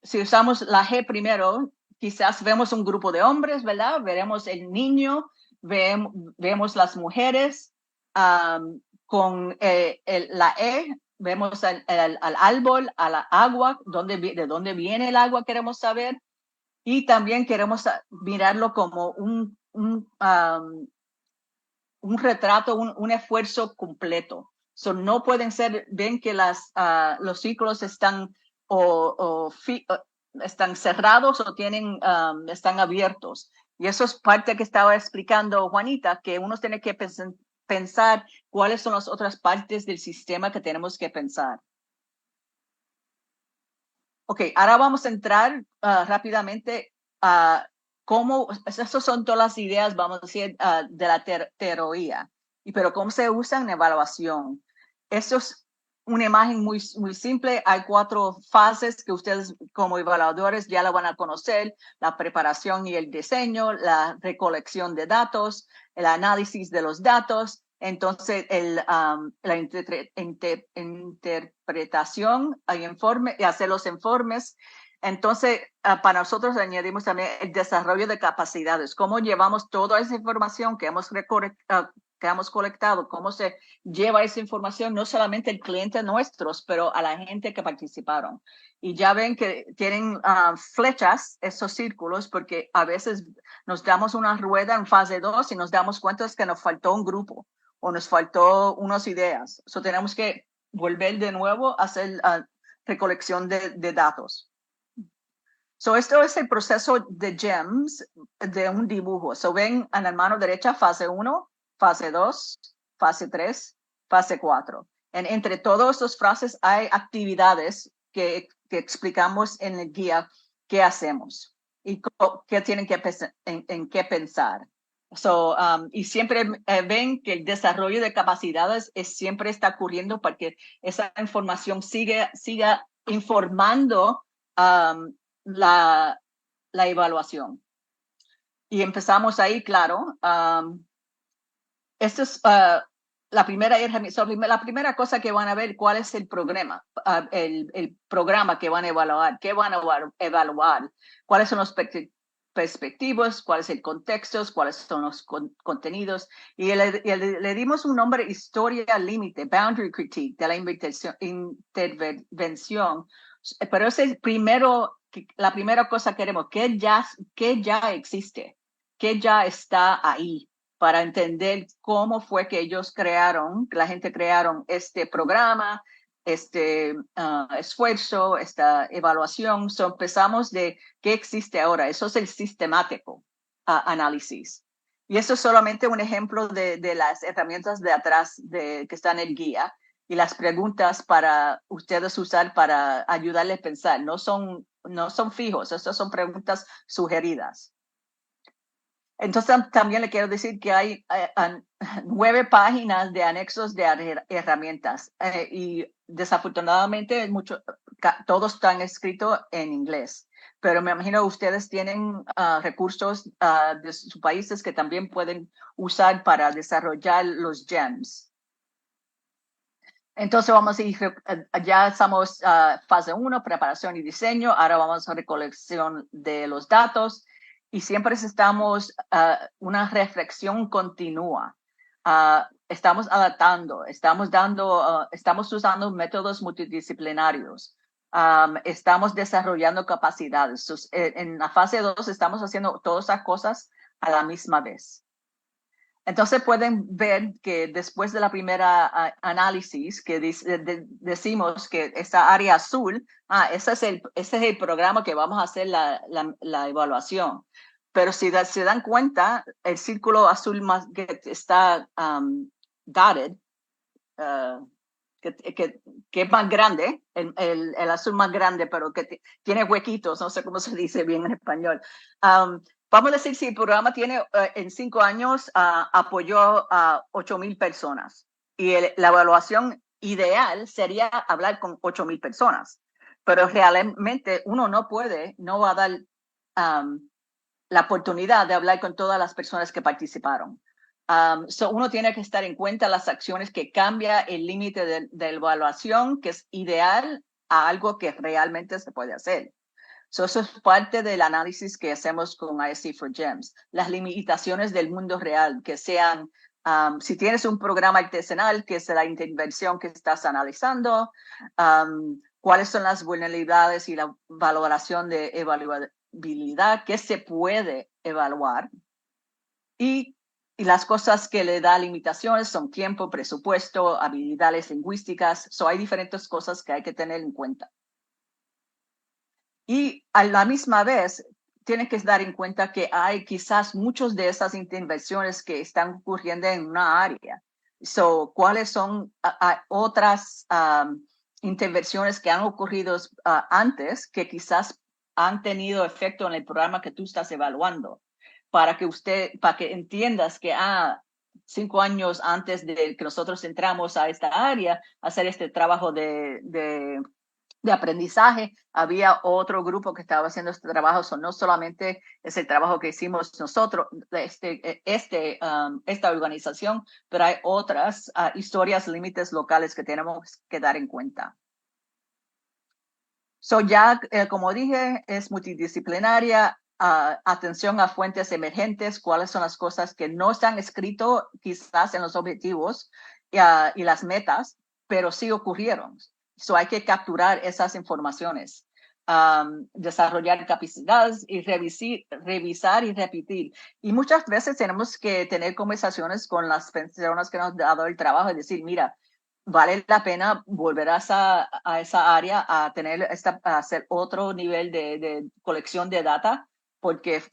si usamos la G primero, quizás vemos un grupo de hombres, ¿verdad? Veremos el niño, vemos las mujeres, con la E, vemos al árbol, a la agua, de dónde viene el agua queremos saber, y también queremos mirarlo como un retrato, un esfuerzo completo. No pueden ser, ven que los círculos están están cerrados o están abiertos. Y eso es parte que estaba explicando Juanita, que uno tiene que pensar cuáles son las otras partes del sistema que tenemos que pensar. Ok, ahora vamos a entrar rápidamente a cómo, esas son todas las ideas, vamos a decir, de la teoría, pero cómo se usan en evaluación. Eso es una imagen muy simple. Hay 4 fases que ustedes como evaluadores ya la van a conocer: la preparación y el diseño, la recolección de datos, el análisis de los datos, entonces la interpretación y hacer los informes. Entonces, para nosotros añadimos también el desarrollo de capacidades, cómo llevamos toda esa información que hemos colectado, cómo se lleva esa información, no solamente al cliente nuestros, pero a la gente que participaron. Y ya ven que tienen flechas, esos círculos, porque a veces nos damos una rueda en fase 2 y nos damos cuenta que nos faltó un grupo o nos faltó unas ideas. Tenemos que volver de nuevo a hacer recolección de datos. Esto es el proceso de GEMS de un dibujo. Ven en la mano derecha fase 1, fase 2, fase 3, fase 4. Entre todas estas frases hay actividades que explicamos en el guía qué hacemos y qué tienen en qué pensar. Y siempre ven que el desarrollo de capacidades siempre está ocurriendo para que esa información siga informando la evaluación. Y empezamos ahí, claro. Esto es la primera cosa que van a ver: cuál es el programa, el programa que van a evaluar, qué van a evaluar, cuáles son los perspectivas, cuál es el contexto, cuáles son los contenidos. Y le dimos un nombre: historia límite, boundary critique, de la intervención. Pero es la primera cosa que queremos, que ya existe, que ya está ahí, para entender cómo fue que la gente crearon este programa, este esfuerzo, esta evaluación. Empezamos de qué existe ahora. Eso es el sistemático análisis. Y eso es solamente un ejemplo de las herramientas de atrás que están en el guía, y las preguntas para ustedes usar para ayudarles a pensar. No son fijos, estas son preguntas sugeridas. Entonces, también le quiero decir que hay 9 páginas de anexos de herramientas, y desafortunadamente todos están escritos en inglés, pero me imagino ustedes tienen recursos de sus países que también pueden usar para desarrollar los GEMS. Entonces vamos a ir, ya estamos fase 1, preparación y diseño. Ahora vamos a recolección de los datos, y siempre estamos una reflexión continua. Estamos adaptando, estamos usando métodos multidisciplinarios. Estamos desarrollando capacidades. En la fase 2 estamos haciendo todas esas cosas a la misma vez. Entonces pueden ver que después de la primera análisis, que decimos que esta área azul, ese es el programa que vamos a hacer la evaluación. pero si se dan cuenta, el círculo azul más que está dotted, que es más grande, el azul más grande, pero que tiene huequitos, no sé cómo se dice bien en español. Vamos a decir, si el programa tiene en 5 años apoyó a 8,000 personas y la evaluación ideal sería hablar con 8,000 personas, pero realmente uno no va a dar la oportunidad de hablar con todas las personas que participaron. Uno tiene que estar en cuenta las acciones que cambia el límite de evaluación, que es ideal, a algo que realmente se puede hacer. Eso es parte del análisis que hacemos con ISC for GEMS. Las limitaciones del mundo real, que sean, si tienes un programa artesanal, que es la intervención que estás analizando, cuáles son las vulnerabilidades y la valoración de evaluabilidad que se puede evaluar. Y las cosas que le da limitaciones son tiempo, presupuesto, habilidades lingüísticas. Hay diferentes cosas que hay que tener en cuenta. Y a la misma vez, tiene que dar en cuenta que hay quizás muchas de esas intervenciones que están ocurriendo en una área. ¿Cuáles son otras intervenciones que han ocurrido antes que quizás han tenido efecto en el programa que tú estás evaluando? Para que entiendas que 5 años antes de que nosotros entramos a esta área, hacer este trabajo de aprendizaje, había otro grupo que estaba haciendo este trabajo. No solamente es el trabajo que hicimos nosotros, esta organización, pero hay otras historias, límites locales que tenemos que dar en cuenta. Como dije, es multidisciplinaria. Atención a fuentes emergentes, cuáles son las cosas que no están escritas quizás en los objetivos y las metas, pero sí ocurrieron. Hay que capturar esas informaciones, desarrollar capacidades y revisar y repetir. Y muchas veces tenemos que tener conversaciones con las personas que nos han dado el trabajo y decir, mira, vale la pena volver a esa área a hacer otro nivel de colección de data, porque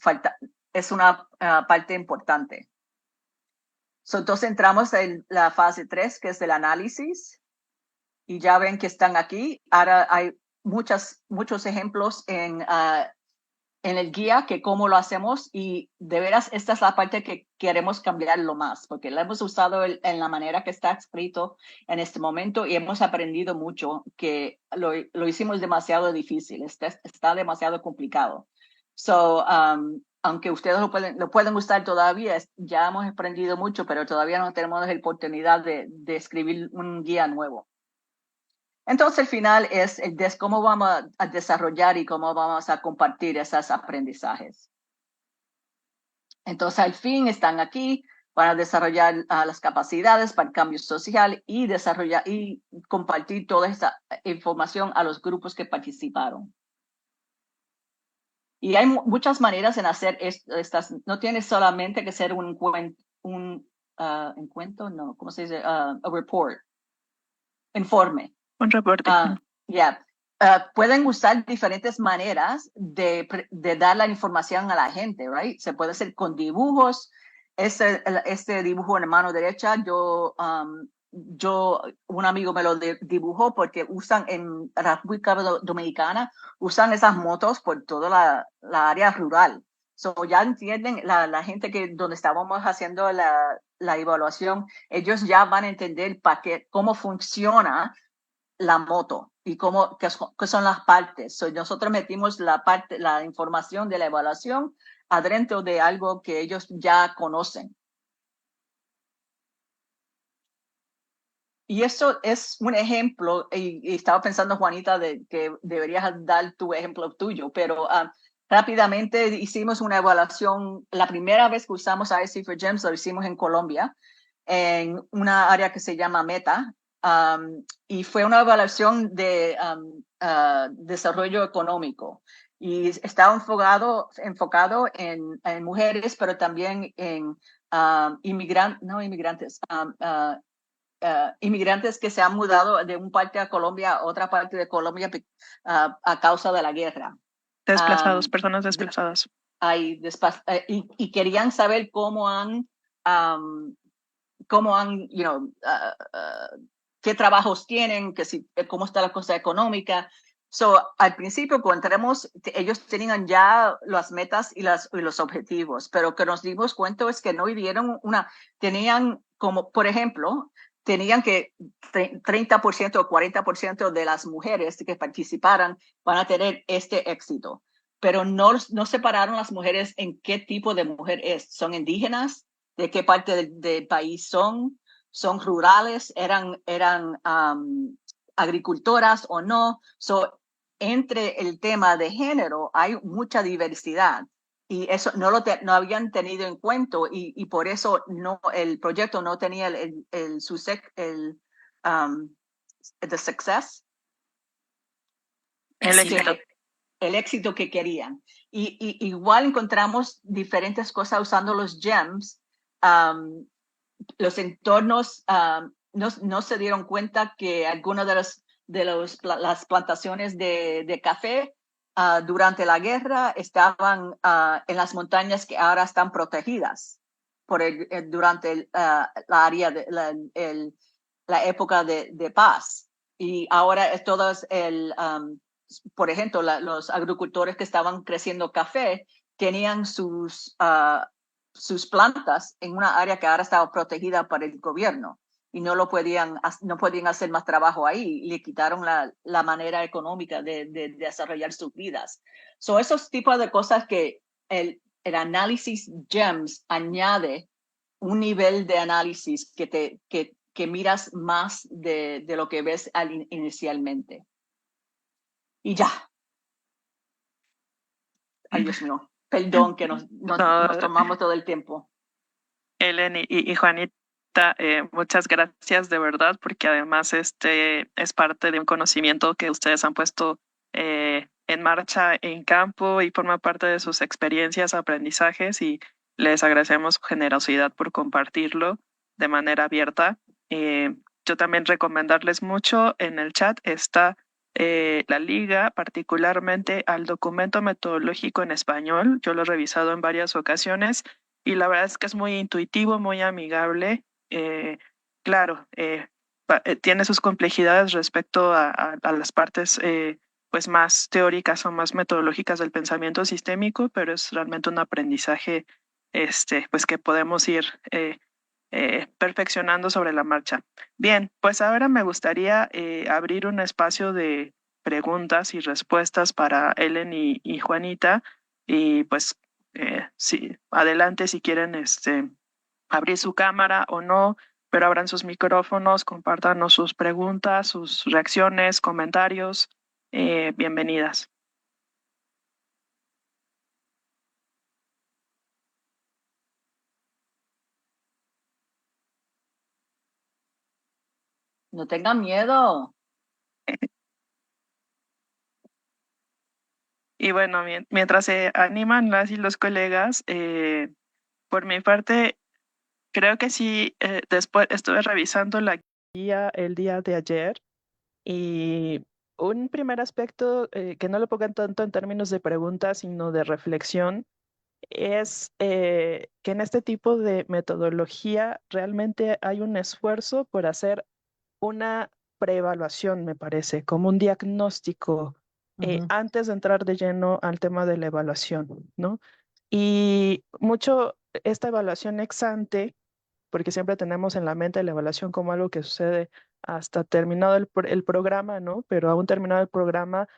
es una parte importante. Entonces entramos en la fase 3, que es el análisis, y ya ven que están aquí. Ahora hay muchos ejemplos en el guía que cómo lo hacemos, y de veras esta es la parte que queremos cambiarlo más, porque lo hemos usado en la manera que está escrito en este momento y hemos aprendido mucho que lo hicimos demasiado difícil, está demasiado complicado. Aunque ustedes lo pueden usar todavía, ya hemos aprendido mucho, pero todavía no tenemos la oportunidad de escribir un guía nuevo. Entonces, el final es cómo vamos a desarrollar y cómo vamos a compartir esos aprendizajes. Entonces, al fin están aquí para desarrollar las capacidades para el cambio social y desarrollar y compartir toda esa información a los grupos que participaron. Y hay muchas maneras en hacer estas. No tiene solamente que ser un encuentro, no, ¿cómo se dice? A report, informe. Un reporte. Pueden usar diferentes maneras de dar la información a la gente, right? Se puede hacer con dibujos. Este dibujo en la mano derecha, un amigo me lo dibujó porque usan en la República Dominicana, usan esas motos por toda la área rural. Ya entienden la gente donde estábamos haciendo la evaluación, ellos ya van a entender cómo funciona la moto y qué son las partes. Nosotros metimos la información de la evaluación adentro de algo que ellos ya conocen. Y eso es un ejemplo, y estaba pensando, Juanita, que deberías dar tu ejemplo tuyo, pero rápidamente hicimos una evaluación. La primera vez que usamos ISC for GEMS lo hicimos en Colombia, en una área que se llama Meta, y fue una evaluación de desarrollo económico. Y estaba enfocado en mujeres, pero también en inmigrantes que se han mudado de una parte de Colombia a otra parte de Colombia a causa de la guerra. Desplazados, personas desplazadas. hay y querían saber qué trabajos tienen, cómo está la cosa económica. Al principio, cuando entramos, ellos tenían ya las metas y los objetivos, pero que nos dimos cuenta es que no vivieron tenían como, por ejemplo, tenían que 30% o 40% de las mujeres que participaran van a tener este éxito, pero no separaron las mujeres en qué tipo de mujer es. ¿Son indígenas? ¿De qué parte del país son rurales, eran agricultoras o no? Entre el tema de género hay mucha diversidad y eso no habían tenido en cuenta y por eso el proyecto no tenía the success, Éxito. el éxito que querían. Y igual encontramos diferentes cosas usando los GEMS. Los entornos no se dieron cuenta que algunas las plantaciones de café durante la guerra estaban en las montañas que ahora están protegidas durante la área de la época de paz. Y ahora es por ejemplo, los agricultores que estaban creciendo café tenían sus plantas en una área que ahora estaba protegida por el gobierno y no podían hacer más trabajo ahí y le quitaron la manera económica de desarrollar sus vidas. Esos tipos de cosas que el análisis GEMS añade un nivel de análisis que miras más de lo que ves inicialmente. Y ya. Ay, Dios mío. Perdón que nos tomamos todo el tiempo. Ellen y Juanita, muchas gracias de verdad, porque además este es parte de un conocimiento que ustedes han puesto en marcha en campo y forma parte de sus experiencias, aprendizajes, y les agradecemos su generosidad por compartirlo de manera abierta. Yo también recomendarles mucho, en el chat está la liga particularmente al documento metodológico en español. Yo lo he revisado en varias ocasiones y la verdad es que es muy intuitivo, muy amigable. Claro, tiene sus complejidades respecto a las partes pues más teóricas o más metodológicas del pensamiento sistémico, pero es realmente un aprendizaje pues que podemos ir perfeccionando sobre la marcha. Bien, pues ahora me gustaría abrir un espacio de preguntas y respuestas para Ellen y Juanita, y pues sí, adelante si quieren abrir su cámara o no, pero abran sus micrófonos, compártanos sus preguntas, sus reacciones, comentarios. Bienvenidas. No tengan miedo. Y bueno, mientras se animan las y los colegas, por mi parte, creo que sí, después estuve revisando la guía el día de ayer y un primer aspecto que no lo pongan tanto en términos de preguntas, sino de reflexión, es que en este tipo de metodología realmente hay un esfuerzo por hacer una preevaluación, me parece, como un diagnóstico antes de entrar de lleno al tema de la evaluación, ¿no? Y mucho esta evaluación ex ante, porque siempre tenemos en la mente la evaluación como algo que sucede hasta terminado el programa, ¿no? Pero aún terminado el programa,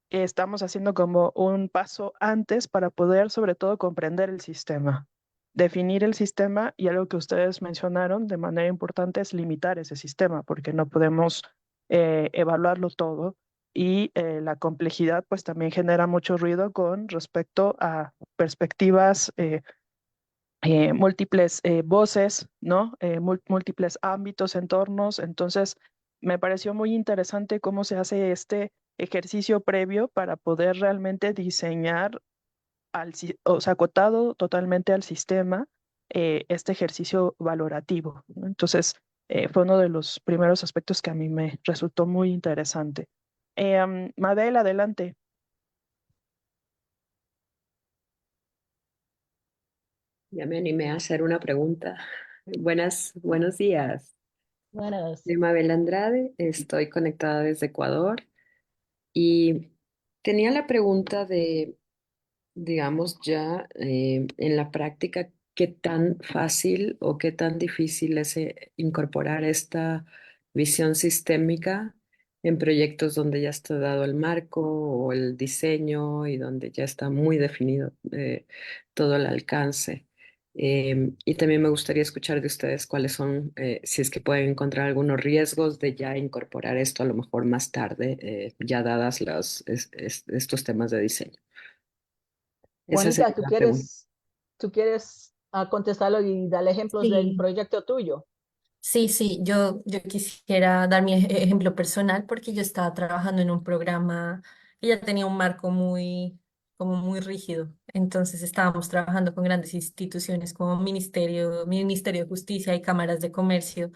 estamos haciendo como un paso antes para poder sobre todo comprender el sistema, definir el sistema, y algo que ustedes mencionaron de manera importante es limitar ese sistema, porque no podemos evaluarlo todo, y la complejidad pues también genera mucho ruido con respecto a perspectivas, múltiples voces, ¿no? Múltiples ámbitos, entornos. Entonces, me pareció muy interesante cómo se hace este ejercicio previo para poder realmente diseñar, o sea, acotado totalmente al sistema, este ejercicio valorativo, ¿no? Entonces, fue uno de los primeros aspectos que a mí me resultó muy interesante. Mabel, adelante. Ya me animé a hacer una pregunta. Buenos días. Buenas. Soy Mabel Andrade, estoy conectada desde Ecuador y tenía la pregunta de, digamos, ya en la práctica, ¿qué tan fácil o qué tan difícil es incorporar esta visión sistémica en proyectos donde ya está dado el marco o el diseño y donde ya está muy definido todo el alcance? Y también me gustaría escuchar de ustedes cuáles son, si es que pueden encontrar algunos riesgos de ya incorporar esto a lo mejor más tarde, ya dadas estos temas de diseño. Esa Juanita, sería la pregunta. tú quieres contestarlo y darle ejemplos del Sí, proyecto tuyo? sí, yo quisiera dar mi ejemplo personal porque yo estaba trabajando en un programa que ya tenía un marco como muy rígido. Entonces estábamos trabajando con grandes instituciones como Ministerio de Justicia y cámaras de comercio.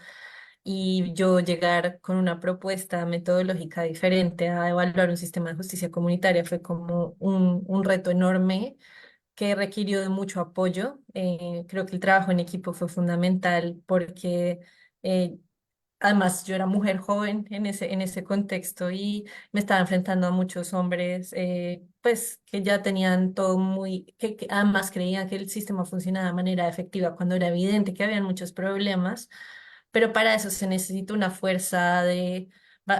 Y yo llegar con una propuesta metodológica diferente a evaluar un sistema de justicia comunitaria fue como un reto enorme que requirió de mucho apoyo. Creo que el trabajo en equipo fue fundamental porque eh, además yo era mujer joven en ese contexto y me estaba enfrentando a muchos hombres pues que ya tenían todo que además creían que el sistema funcionaba de manera efectiva cuando era evidente que habían muchos problemas, pero para eso se necesita una fuerza de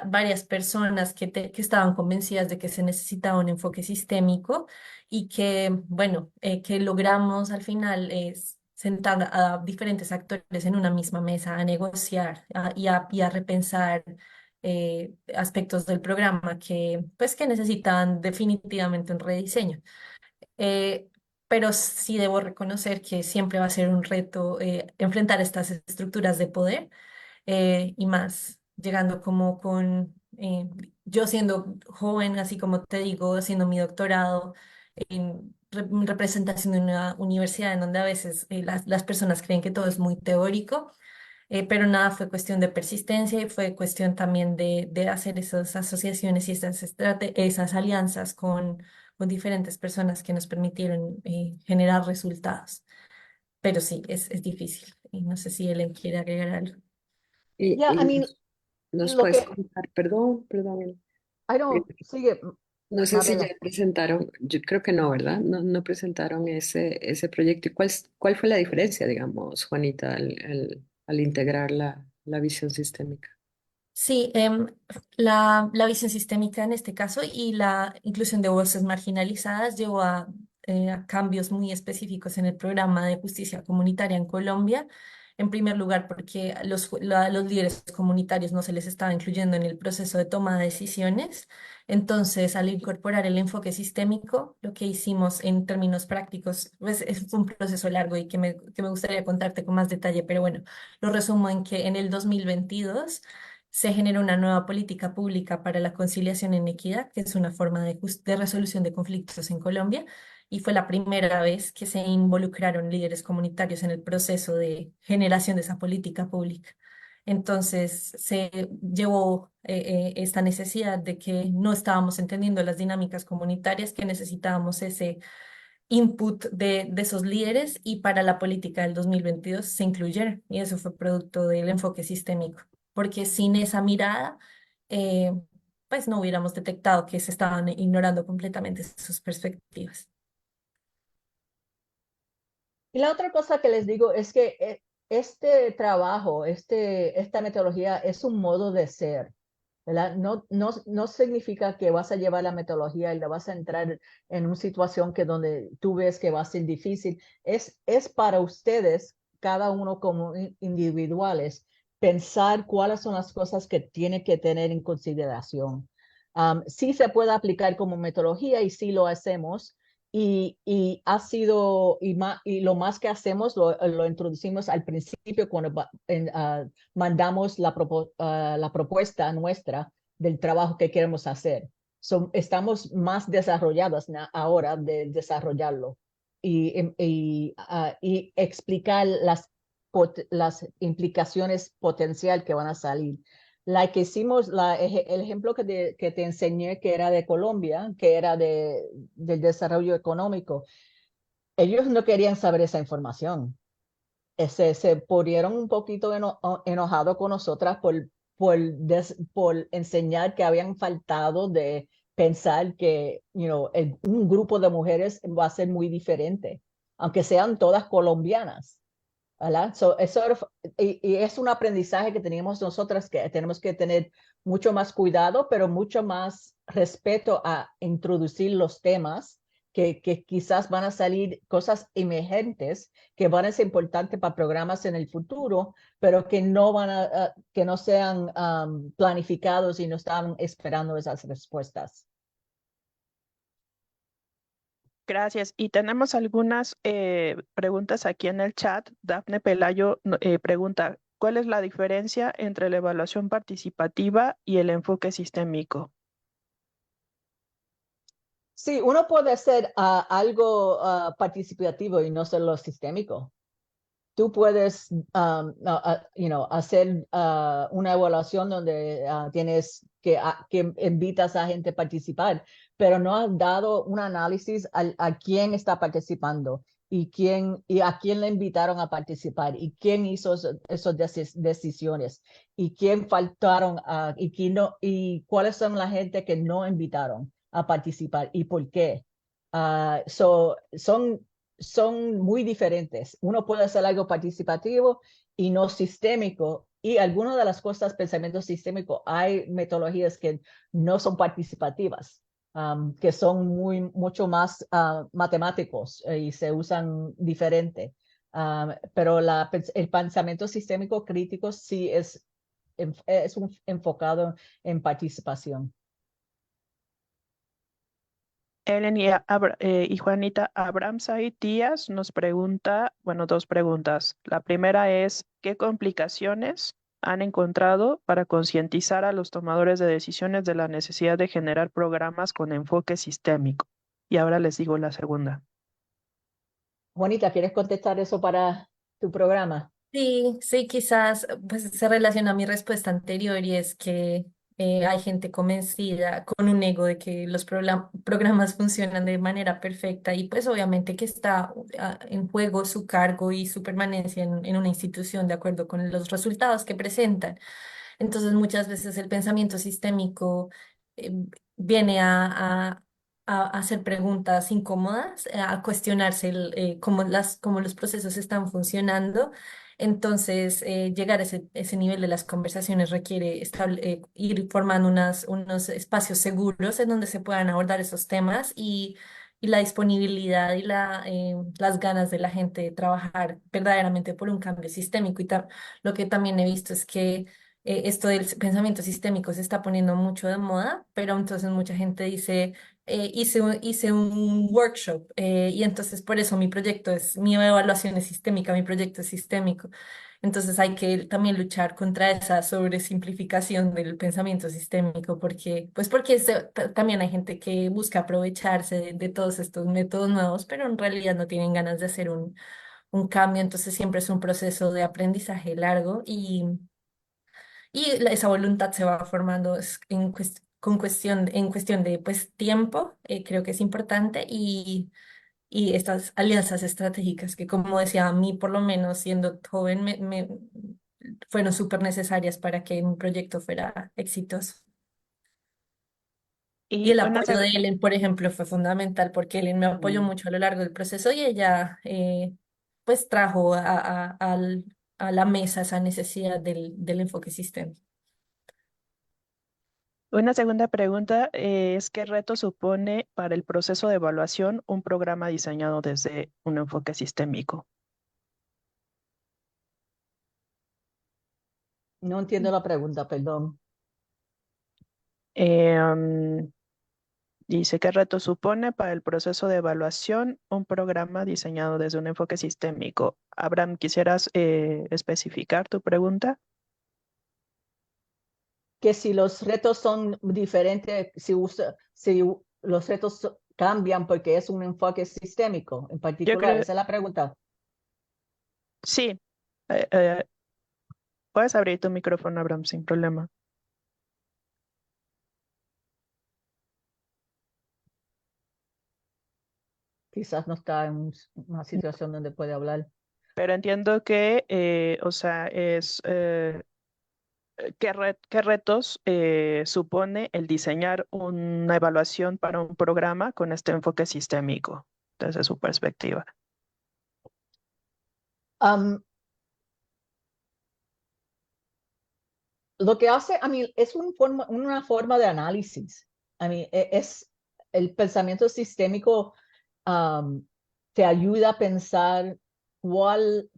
varias personas que estaban convencidas de que se necesitaba un enfoque sistémico y que, bueno, que logramos al final es sentar a diferentes actores en una misma mesa a negociar y a repensar aspectos del programa pues, que necesitan definitivamente un rediseño. Eh, pero sí debo reconocer que siempre va a ser un reto enfrentar estas estructuras de poder y más, llegando como yo siendo joven, así como te digo, haciendo mi doctorado en representación de una universidad en donde a veces las personas creen que todo es muy teórico, pero nada, fue cuestión de persistencia y fue cuestión también de hacer esas asociaciones y esas alianzas con diferentes personas que nos permitieron generar resultados. Pero sí, es difícil. Y no sé si Ellen quiere agregar algo. Y, Ya, y nos lo puedes que, contar, perdón. I eh, don't, sigue, No sé si ya Mabela. presentaron, yo creo que no, ¿verdad? No presentaron ese proyecto. ¿Y cuál fue la diferencia, digamos, Juanita, al integrar la visión sistémica? Sí, la visión sistémica en este caso y la inclusión de voces marginalizadas llevó a cambios muy específicos en el programa de justicia comunitaria en Colombia. En primer lugar, porque los líderes comunitarios no se les estaba incluyendo en el proceso de toma de decisiones. Entonces, al incorporar el enfoque sistémico, lo que hicimos en términos prácticos, pues, fue un proceso largo y que me gustaría contarte con más detalle, pero bueno, lo resumo en que en el 2022 se generó una nueva política pública para la conciliación en equidad, que es una forma de resolución de conflictos en Colombia, y fue la primera vez que se involucraron líderes comunitarios en el proceso de generación de esa política pública. Entonces se llevó esta necesidad de que no estábamos entendiendo las dinámicas comunitarias, que necesitábamos ese input de esos líderes y para la política del 2022 se incluyeron y eso fue producto del enfoque sistémico, porque sin esa mirada, eh, pues no hubiéramos detectado que se estaban ignorando completamente sus perspectivas. Y la otra cosa que les digo es que este trabajo, esta metodología es un modo de ser, ¿verdad? No significa que vas a llevar la metodología y la vas a entrar en una situación que donde tú ves que va a ser difícil. Es para ustedes, cada uno como individuales, pensar cuáles son las cosas que tiene que tener en consideración. Sí se puede aplicar como metodología y sí lo hacemos. Y ha sido, y lo más que hacemos, lo introducimos al principio cuando mandamos la propuesta nuestra del trabajo que queremos hacer. Estamos más desarrolladas ahora de desarrollarlo y explicar las implicaciones potencial que van a salir. La que hicimos, el ejemplo que te enseñé, que era de Colombia, que era del desarrollo económico, ellos no querían saber esa información. Se pusieron un poquito enojados con nosotras por enseñar que habían faltado de pensar que un grupo de mujeres va a ser muy diferente, aunque sean todas colombianas. ¿Verdad? Y es un aprendizaje que tenemos nosotras que tenemos que tener mucho más cuidado, pero mucho más respeto a introducir los temas que quizás van a salir cosas emergentes que van a ser importantes para programas en el futuro, pero que no que no sean planificados y no están esperando esas respuestas. Gracias. Y tenemos algunas preguntas aquí en el chat. Dafne Pelayo pregunta, ¿cuál es la diferencia entre la evaluación participativa y el enfoque sistémico? Sí, uno puede hacer algo participativo y no solo sistémico. Tú puedes hacer una evaluación donde tienes que invitas a gente a participar, pero no has dado un análisis a quién está participando y a quién le invitaron a participar y quién hizo esas decisiones y quién faltaron y quién no, y cuáles son la gente que no invitaron a participar y por qué. Son muy diferentes. Uno puede hacer algo participativo y no sistémico. Y algunas de las cosas, pensamiento sistémico, hay metodologías que no son participativas, que son mucho más matemáticos y se usan diferente. Pero el pensamiento sistémico crítico sí es enfocado en participación. Ellen y Juanita Abramsay Díaz nos pregunta, bueno, dos preguntas. La primera es, ¿qué complicaciones han encontrado para concientizar a los tomadores de decisiones de la necesidad de generar programas con enfoque sistémico? Y ahora les digo la segunda. Juanita, ¿quieres contestar eso para tu programa? Sí, sí, quizás pues se relaciona a mi respuesta anterior y es que hay gente convencida con un ego de que los programas funcionan de manera perfecta y pues obviamente que está en juego su cargo y su permanencia en una institución de acuerdo con los resultados que presentan. Entonces muchas veces el pensamiento sistémico eh, viene a hacer preguntas incómodas, a cuestionarse cómo los procesos están funcionando. Entonces, llegar a ese nivel de las conversaciones requiere ir formando unos espacios seguros en donde se puedan abordar esos temas y la disponibilidad y las ganas de la gente de trabajar verdaderamente por un cambio sistémico. Lo que también he visto es que esto del pensamiento sistémico se está poniendo mucho de moda, pero entonces mucha gente dice, hice un workshop y entonces por eso mi evaluación es sistémica, mi proyecto es sistémico. Entonces hay que también luchar contra esa sobresimplificación del pensamiento sistémico, porque también hay gente que busca aprovecharse de todos estos métodos nuevos, pero en realidad no tienen ganas de hacer un cambio, entonces siempre es un proceso de aprendizaje largo esa voluntad se va formando en cuestión de pues, tiempo, creo que es importante, y estas alianzas estratégicas que, como decía, a mí por lo menos siendo joven, fueron súper necesarias para que mi proyecto fuera exitoso. Y Y el una apoyo de segunda. Ellen, por ejemplo, fue fundamental porque Ellen me apoyó mucho a lo largo del proceso y ella pues trajo a la mesa esa necesidad del enfoque sistémico. Una segunda pregunta es, ¿qué reto supone para el proceso de evaluación un programa diseñado desde un enfoque sistémico? No entiendo la pregunta, perdón. Em, Dice, ¿qué reto supone para el proceso de evaluación un programa diseñado desde un enfoque sistémico? Abraham, ¿quisieras especificar tu pregunta? Que si los retos son diferentes, si los retos cambian porque es un enfoque sistémico en Yo particular, creo, esa es la pregunta. sí. eh, eh, Puedes abrir tu micrófono, Abraham, sin problema. quizás no está en una situación donde puede hablar. Pero entiendo que, o sea, ¿qué retos supone el diseñar una evaluación para un programa con este enfoque sistémico desde su perspectiva? Am, lo que hace, a mí, es una forma de análisis. A mí, es el pensamiento sistémico te ayuda a pensar cuál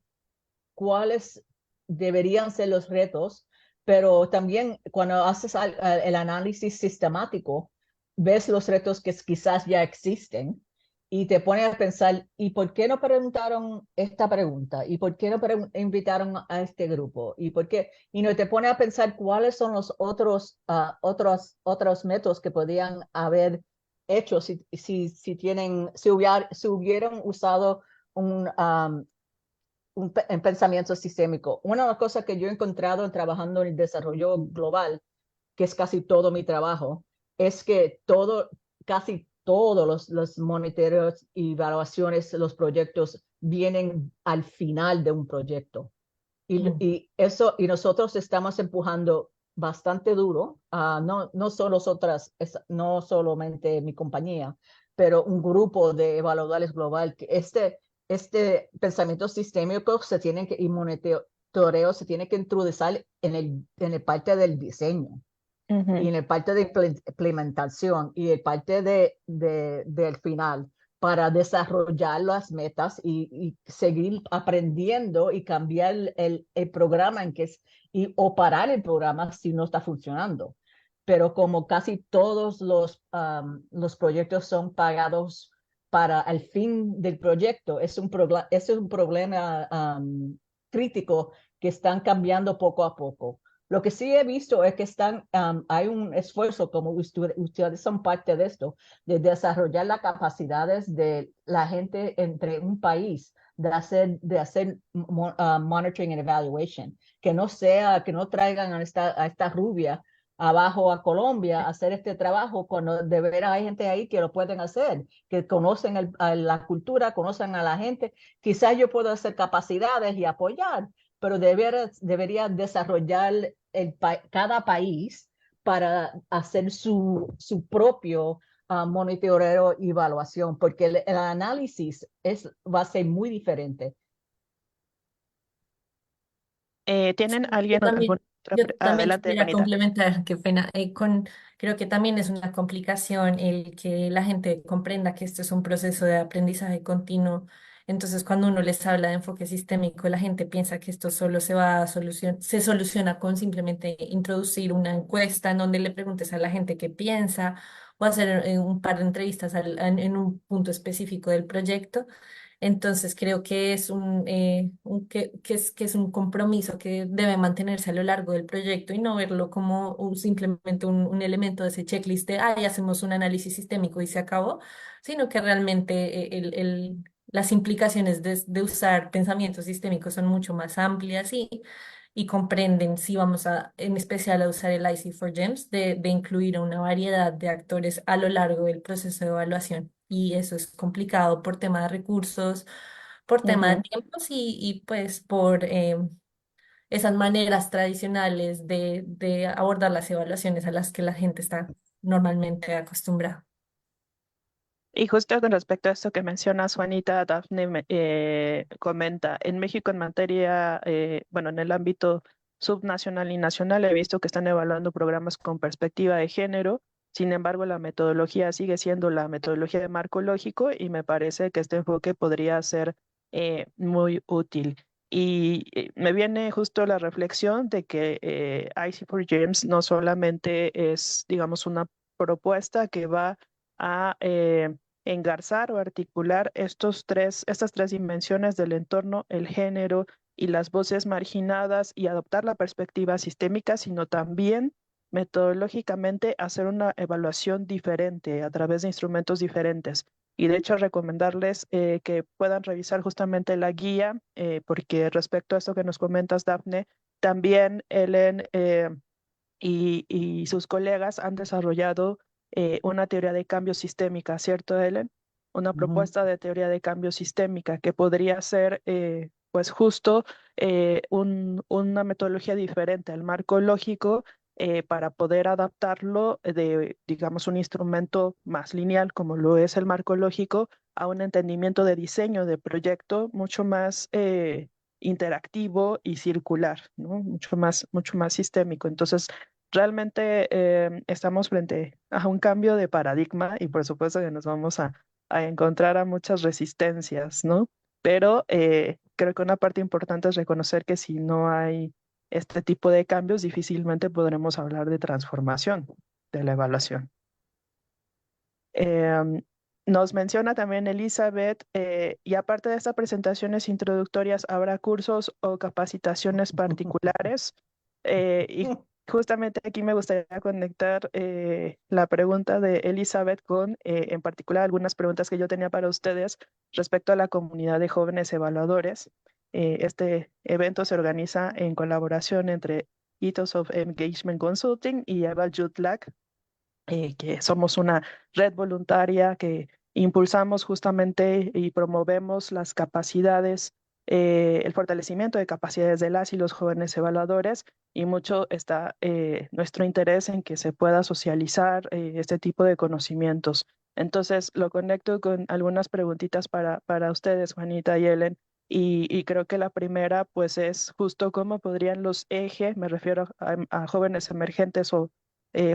cuáles deberían ser los retos, pero también cuando haces el análisis sistemático, ves los retos que quizás ya existen y te pones a pensar, ¿y por qué no preguntaron esta pregunta? ¿Y por qué no invitaron a este grupo? ¿Y por qué? Y no te pone a pensar cuáles son los otros métodos que podían haber hecho si hubieran usado un, en pensamiento sistémico. Una de las cosas que yo he encontrado trabajando en el desarrollo global, que es casi todo mi trabajo, es que casi todos los monitoreos y evaluaciones, los proyectos vienen al final de un proyecto. Y nosotros estamos empujando bastante duro, no solamente mi compañía, pero un grupo de evaluadores global, que este pensamiento sistémico y monitoreo se tiene que introducir en el parte del diseño y en el parte de implementación y el parte del final para desarrollar las metas y seguir aprendiendo y cambiar el programa o parar el programa si no está funcionando. Pero como casi todos los proyectos son pagados para el fin del proyecto, es un problema crítico que están cambiando poco a poco. Lo que sí he visto es que hay un esfuerzo, como ustedes son parte de esto, de desarrollar las capacidades de la gente entre un país, de hacer monitoring and evaluation, que no traigan a esta rubia abajo a Colombia a hacer este trabajo cuando de veras hay gente ahí que lo pueden hacer, que conocen a la cultura, conocen a la gente. Quizás yo puedo hacer capacidades y apoyar, pero debería desarrollar cada país para hacer su propio monitoreo y evaluación, porque el análisis va a ser muy diferente. ¿Tienen Yo alguien también, alguna otra yo también Adelante, quisiera Juanita. complementar, qué pena, creo que también es una complicación el que la gente comprenda que esto es un proceso de aprendizaje continuo. Entonces, cuando uno les habla de enfoque sistémico, la gente piensa que esto solo se soluciona con simplemente introducir una encuesta en donde le preguntes a la gente qué piensa o hacer un par de entrevistas en un punto específico del proyecto. Entonces creo que es que es un compromiso que debe mantenerse a lo largo del proyecto y no verlo como simplemente un elemento de ese checklist de, ay, hacemos un análisis sistémico y se acabó, sino que realmente las implicaciones de usar pensamientos sistémicos son mucho más amplias y comprenden si vamos en especial a usar el IC4Gems, de incluir a una variedad de actores a lo largo del proceso de evaluación. Y eso es complicado por tema de recursos, por tema de Ujú. tiempos pues por esas maneras tradicionales de abordar las evaluaciones a las que la gente está normalmente acostumbrada. Y justo con respecto a esto que mencionas, Juanita, Dafne comenta, en México en materia, bueno, en el ámbito subnacional y nacional, he visto que están evaluando programas con perspectiva de género. Sin embargo, la metodología sigue siendo la metodología de marco lógico y me parece que este enfoque podría ser muy útil. Y me viene justo la reflexión de que IC4Games no solamente es, digamos, una propuesta que va a engarzar o articular estas tres dimensiones del entorno, el género y las voces marginadas y adoptar la perspectiva sistémica, sino también metodológicamente hacer una evaluación diferente a través de instrumentos diferentes. Y de hecho recomendarles que puedan revisar justamente la guía, porque respecto a esto que nos comentas, Dafne, también Ellen y sus colegas han desarrollado una teoría de cambio sistémica, ¿cierto, Ellen? una Ujú. propuesta de teoría de cambio sistémica que podría ser pues justo una metodología diferente al marco lógico para poder adaptarlo de, digamos, un instrumento más lineal como lo es el marco lógico a un entendimiento de diseño de proyecto mucho más interactivo y circular, ¿no? Mucho más sistémico. Entonces, realmente estamos frente a un cambio de paradigma y por supuesto que nos vamos a encontrar a muchas resistencias, ¿no? Pero creo que una parte importante es reconocer que si no hay este tipo de cambios, difícilmente podremos hablar de transformación de la evaluación. Em, Nos menciona también Elizabeth, y aparte de estas presentaciones introductorias, ¿habrá cursos o capacitaciones particulares? Y justamente aquí me gustaría conectar la pregunta de Elizabeth con, en particular, algunas preguntas que yo tenía para ustedes respecto a la comunidad de jóvenes evaluadores. Este evento se organiza en colaboración entre Ethos of Engagement Consulting y Eva Jutlack, que somos una red voluntaria que impulsamos justamente y promovemos las capacidades, el fortalecimiento de capacidades de las y los jóvenes evaluadores, y mucho está nuestro interés en que se pueda socializar este tipo de conocimientos. Entonces, lo conecto con algunas preguntitas para ustedes, Juanita y Ellen. Y creo que la primera, pues, es justo cómo podrían los ejes, me refiero a jóvenes emergentes o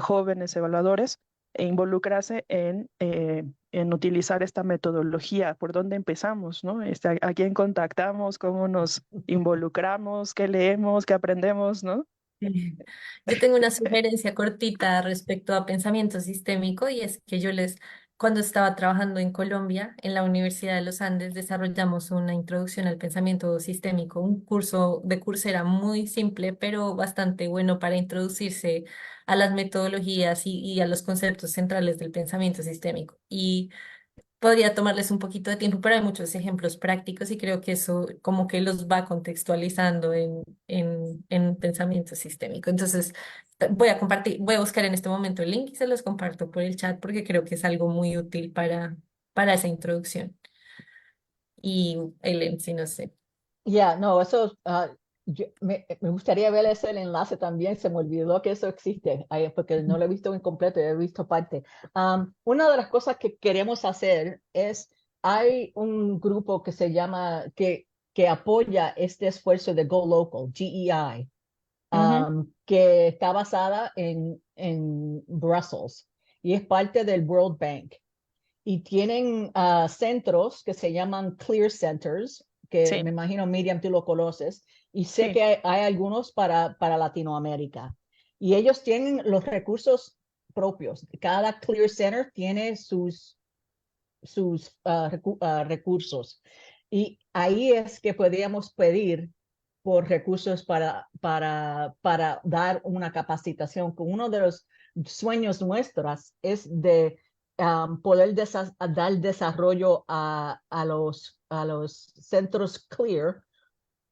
jóvenes evaluadores, e involucrarse en utilizar esta metodología. ¿Por dónde empezamos, no? ¿A quién contactamos? ¿Cómo nos involucramos? ¿Qué leemos? ¿Qué aprendemos, no? Yo tengo una sugerencia cortita respecto a pensamiento sistémico y es que cuando estaba trabajando en Colombia, en la Universidad de los Andes, desarrollamos una introducción al pensamiento sistémico, un curso de Coursera muy simple, pero bastante bueno para introducirse a las metodologías y a los conceptos centrales del pensamiento sistémico. Y podría tomarles un poquito de tiempo, pero hay muchos ejemplos prácticos y creo que eso como que los va contextualizando en pensamiento sistémico. Entonces, voy a buscar en este momento el link y se los comparto por el chat porque creo que es algo muy útil para esa introducción. Y Ellen, si no sé. Ya, no, eso, me gustaría ver ese enlace también, se me olvidó que eso existe, porque no lo he visto incompleto, he visto parte. Una de las cosas que queremos hacer es, hay un grupo que se llama, que apoya este esfuerzo de Go Local, GEI, Ujú. que está basada en Brussels y es parte del World Bank y tienen centros que se llaman Clear Centers, que Sí, me imagino, Miriam, tú lo conoces, y sé sí, que hay algunos para Latinoamérica. Y ellos tienen los recursos propios. Cada Clear Center tiene sus recursos. Y ahí es que podríamos pedir por recursos para dar una capacitación. Uno de los sueños nuestros es de poder dar desarrollo a los centros CLEAR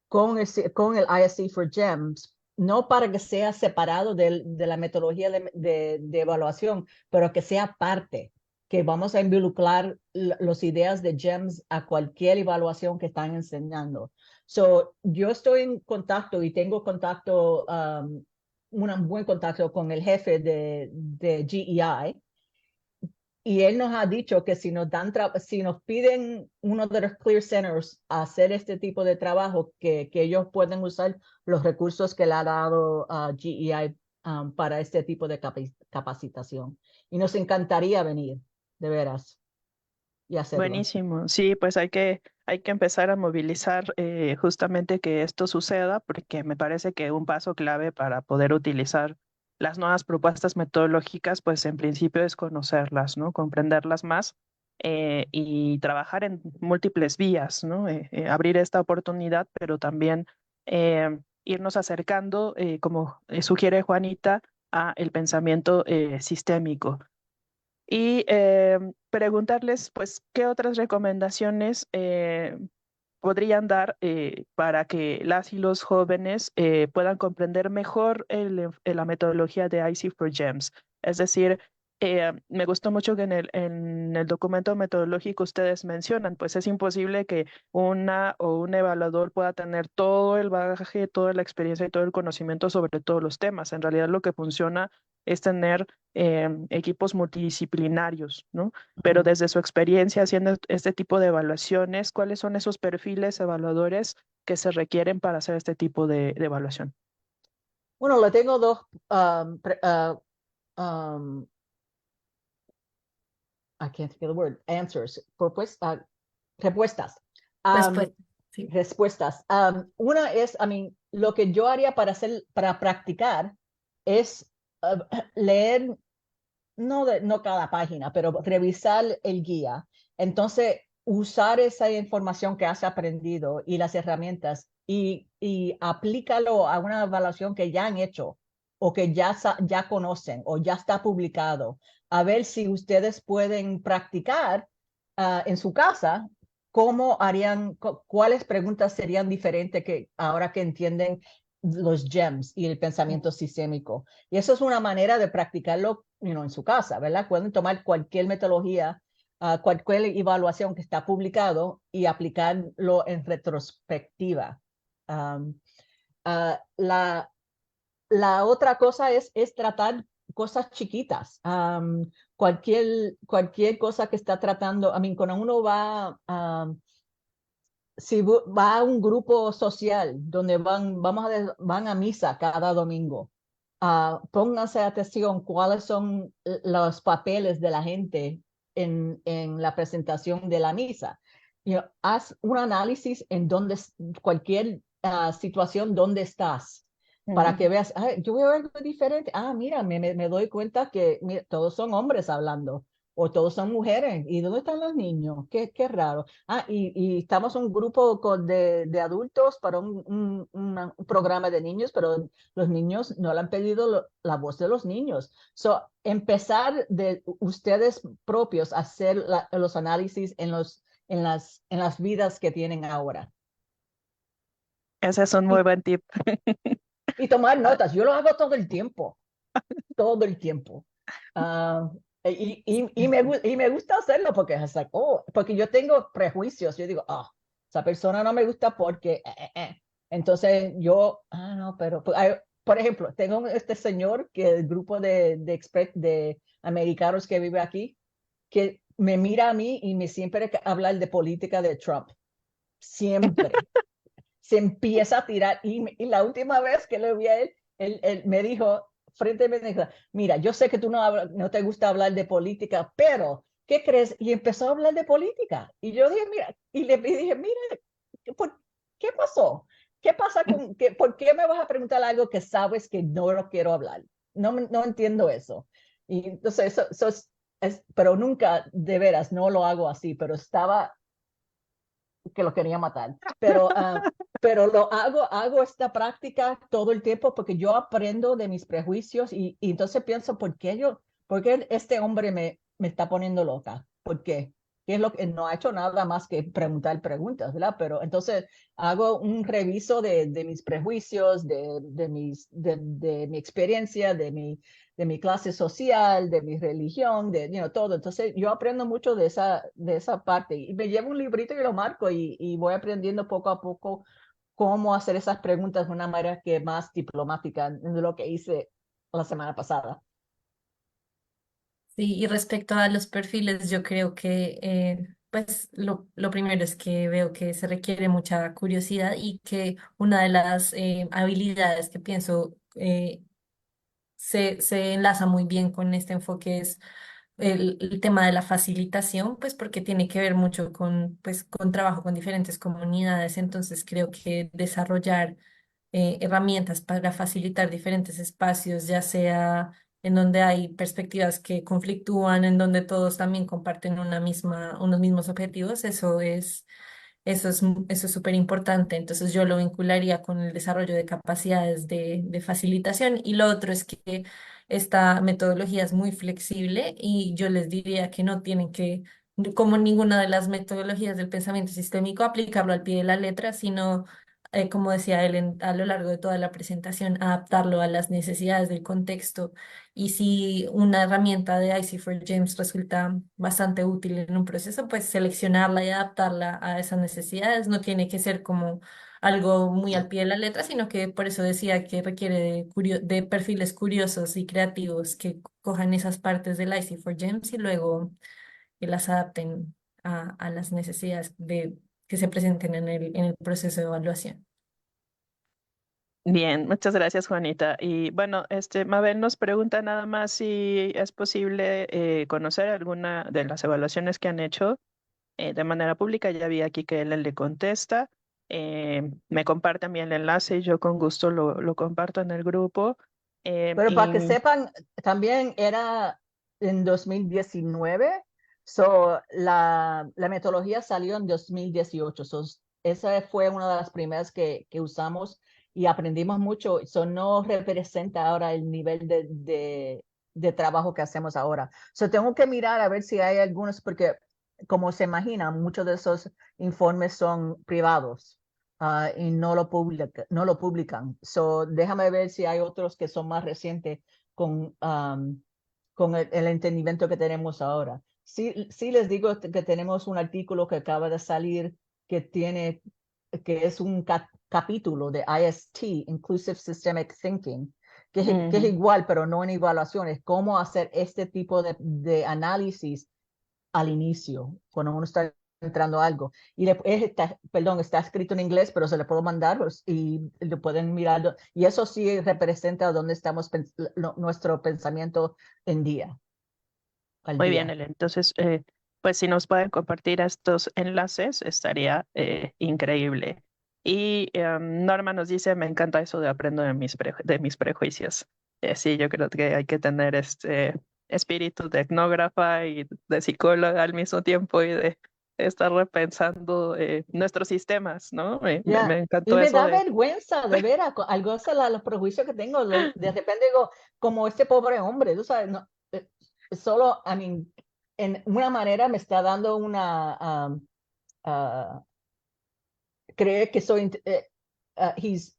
con el ISC for GEMS, no para que sea separado de la metodología de evaluación, pero que sea parte, que vamos a involucrar las ideas de GEMS a cualquier evaluación que están enseñando. So, yo estoy en contacto y tengo contacto, un buen contacto con el jefe de GEI, y él nos ha dicho que si nos piden uno de los Clear Centers a hacer este tipo de trabajo, que ellos pueden usar los recursos que le ha dado GEI para este tipo de capacitación. Y nos encantaría venir, de veras, y hacerlo. buenísimo. Sí, pues hay que empezar a movilizar justamente que esto suceda, porque me parece que un paso clave para poder utilizar las nuevas propuestas metodológicas, pues en principio es conocerlas, ¿no? Comprenderlas más y trabajar en múltiples vías, ¿no? Abrir esta oportunidad, pero también irnos acercando, como sugiere Juanita, a el pensamiento sistémico. Y preguntarles, pues, qué otras recomendaciones podrían dar para que las y los jóvenes puedan comprender mejor la metodología de IC for GEMS. Es decir, Me gustó mucho que en el documento metodológico ustedes mencionan, pues es imposible que una o un evaluador pueda tener todo el bagaje, toda la experiencia y todo el conocimiento sobre todos los temas. En realidad lo que funciona es tener equipos multidisciplinarios, ¿no? Pero Ujú. desde su experiencia haciendo este tipo de evaluaciones, ¿cuáles son esos perfiles evaluadores que se requieren para hacer este tipo de evaluación? Bueno, le tengo dos um, I can't think of the word, answers, respuestas. Después, Um, sí. respuestas. Una es, lo que yo haría para practicar es leer, no cada página, pero revisar el guía. Entonces, usar esa información que has aprendido y las herramientas y aplícalo a una evaluación que ya han hecho o que ya conocen o ya está publicado, a ver si ustedes pueden practicar en su casa cómo harían, cuáles preguntas serían diferentes que ahora que entienden los GEMS y el pensamiento sistémico. Y eso es una manera de practicarlo en su casa, ¿verdad? Pueden tomar cualquier metodología, cualquier evaluación que está publicado y aplicarlo en retrospectiva. Um, la, la otra cosa es tratar cosas chiquitas. Cualquier cosa que está tratando, cuando uno va, si va a un grupo social donde van a misa cada domingo, pónganse atención cuáles son los papeles de la gente en la presentación de la misa. Haz un análisis en cualquier situación donde estás para que veas, yo veo algo diferente. Mira, me doy cuenta que mira, todos son hombres hablando o todos son mujeres. ¿Y dónde están los niños? Qué raro. Y estamos un grupo de adultos para un programa de niños, pero los niños no le han pedido la voz de los niños. Empezar de ustedes propios a hacer los análisis en las vidas que tienen ahora. Ese es un muy Y, buen tip. y tomar notas. Yo lo hago todo el tiempo. Ah, y me gusta hacerlo porque es like, porque yo tengo prejuicios. Yo digo, esa persona no me gusta porque, Entonces yo, no, pero, por ejemplo, tengo este señor que el grupo de americanos que vive aquí, que me mira a mí y me siempre hablar de política de Trump. Siempre. Se empieza a tirar. Y la última vez que le vi a él me dijo, frente a mí, me dijo, mira, yo sé que tú no te gusta hablar de política, pero, ¿qué crees? Y empezó a hablar de política. Y yo dije, mira, y le dije, mira, ¿qué pasó? ¿Qué pasa por qué me vas a preguntar algo que sabes que no lo quiero hablar? No entiendo eso. Y entonces, eso pero nunca, de veras, no lo hago así, pero estaba que lo quería matar. Pero hago esta práctica todo el tiempo porque yo aprendo de mis prejuicios y entonces pienso, ¿por qué este hombre me está poniendo loca? ¿Por qué? ¿Qué es lo que no ha hecho nada más que preguntar preguntas, ¿verdad? Pero entonces hago un reviso de mis prejuicios, de mi experiencia, de mi clase social, de mi religión, todo. Entonces yo aprendo mucho de esa parte y me llevo un librito y lo marco y voy aprendiendo poco a poco cómo hacer esas preguntas de una manera que más diplomática de lo que hice la semana pasada. Sí, y respecto a los perfiles, yo creo que pues lo primero es que veo que se requiere mucha curiosidad y que una de las habilidades que pienso se enlaza muy bien con este enfoque es el tema de la facilitación, pues porque tiene que ver mucho con trabajo con diferentes comunidades, entonces creo que desarrollar herramientas para facilitar diferentes espacios, ya sea en donde hay perspectivas que conflictúan, en donde todos también comparten unos mismos objetivos, eso es súper importante. Entonces yo lo vincularía con el desarrollo de capacidades de facilitación. Y lo otro es que esta metodología es muy flexible y yo les diría que no tienen que, como ninguna de las metodologías del pensamiento sistémico, aplicarlo al pie de la letra, sino como decía él a lo largo de toda la presentación, adaptarlo a las necesidades del contexto. Y si una herramienta de IC4James resulta bastante útil en un proceso, pues seleccionarla y adaptarla a esas necesidades. No tiene que ser como algo muy al pie de la letra, sino que por eso decía que requiere de perfiles curiosos y creativos que cojan esas partes del IC4James y luego que las adapten a las necesidades que se presenten en el proceso de evaluación. Bien, muchas gracias, Juanita. Y bueno, Mabel nos pregunta nada más si es posible conocer alguna de las evaluaciones que han hecho de manera pública. Ya vi aquí que él le contesta. Me comparte a mí el enlace y yo con gusto lo comparto en el grupo. Pero para que Y sepan, también era en 2019, so la metodología salió en 2018, so esa fue una de las primeras que usamos y aprendimos mucho, eso no representa ahora el nivel de trabajo que hacemos ahora. So tengo que mirar a ver si hay algunos, porque como se imagina, muchos de esos informes son privados. Y no lo publican. So, déjame ver si hay otros que son más recientes con el entendimiento que tenemos ahora. Sí, sí les digo que tenemos un artículo que acaba de salir que es un capítulo de IST, Inclusive Systemic Thinking, que es igual, pero no en evaluaciones, cómo hacer este tipo de análisis al inicio, cuando uno está entrando a algo. Y perdón, está escrito en inglés, pero se le puedo mandar y lo pueden mirar. Y eso sí representa dónde estamos nuestro pensamiento en día, al muy bien, día. Ellen. Entonces, pues si nos pueden compartir estos enlaces, estaría increíble. Y Norma nos dice, me encanta eso de aprendo de mis prejuicios. Sí, yo creo que hay que tener este espíritu de etnógrafa y de psicóloga al mismo tiempo y de estar repensando nuestros sistemas, ¿no? Me Y encantó me eso da de... vergüenza de ver algo de los prejuicios que tengo. De repente digo, como este pobre hombre, tú sabes, no, solo, I mean, en una manera me está dando uh, creer que soy, he's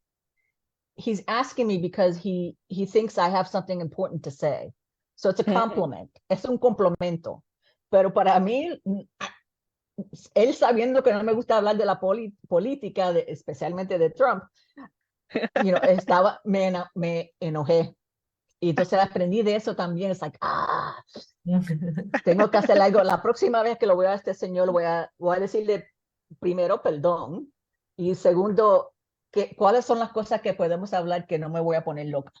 asking me because he thinks I have something important to say. So it's a compliment. Es un complemento. Pero para mí, él sabiendo que no me gusta hablar de la política, especialmente de Trump, me enojé. Y entonces aprendí de eso también. Es like, tengo que hacer algo. La próxima vez que lo vea a este señor, voy a decirle primero perdón y segundo, cuáles son las cosas que podemos hablar que no me voy a poner loca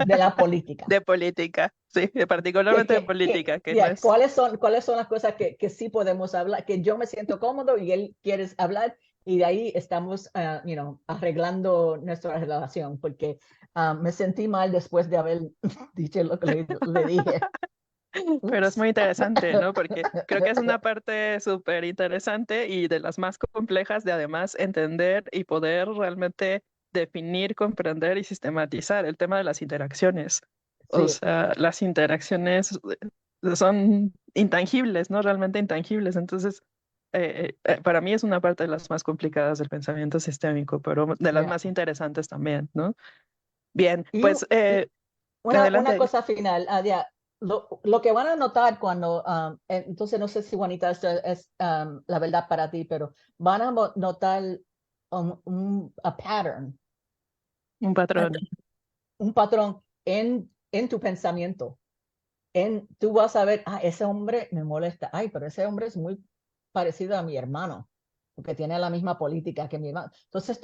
de la política. De política, sí, particularmente de política, que no es... ¿Cuáles son las cosas que sí podemos hablar, que yo me siento cómodo y él quiere hablar? Y de ahí estamos, arreglando nuestra relación, porque me sentí mal después de haber dicho lo que le dije. Pero es Ups. muy interesante, ¿no? Porque creo que es una parte súper interesante y de las más complejas de además entender y poder realmente definir, comprender y sistematizar el tema de las interacciones. O Sí, sea, las interacciones son intangibles, ¿no? Realmente intangibles. Entonces, para mí es una parte de las más complicadas del pensamiento sistémico, pero de las yeah. más interesantes también, ¿no? Bien, Y pues una adelante. cosa final, lo que van a notar cuando, entonces no sé si Juanita, esto es la verdad para ti, pero van a notar a pattern, Un patrón. un patrón en tu pensamiento. Tú vas a ver, ese hombre me molesta, pero ese hombre es muy parecido a mi hermano, porque tiene la misma política que mi hermano. Entonces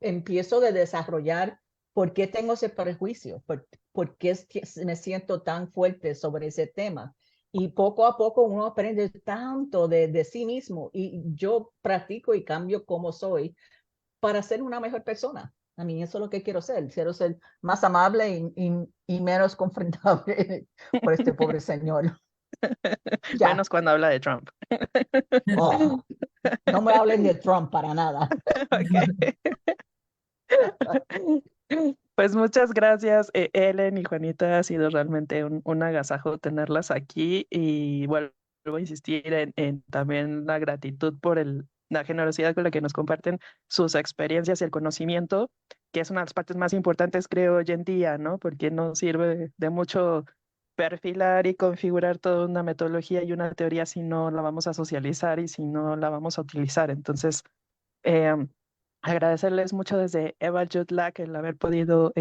empiezo a desarrollar por qué tengo ese prejuicio, por qué me siento tan fuerte sobre ese tema. Y poco a poco uno aprende tanto de sí mismo y yo practico y cambio como soy para ser una mejor persona. A mí eso es lo que quiero ser más amable y menos confrontable por este pobre señor. Ya, Menos cuando habla de Trump. oh, no me hablen de Trump para nada. Ok. Pues muchas gracias, Ellen y Juanita. Ha sido realmente un agasajo tenerlas aquí y vuelvo a insistir en también la gratitud por la generosidad con la que nos comparten sus experiencias y el conocimiento, que es una de las partes más importantes, creo, hoy en día, ¿no? Porque no sirve de mucho perfilar y configurar toda una metodología y una teoría si no la vamos a socializar y si no la vamos a utilizar. Entonces, eh, agradecerles mucho desde Eva Jutlack el haber podido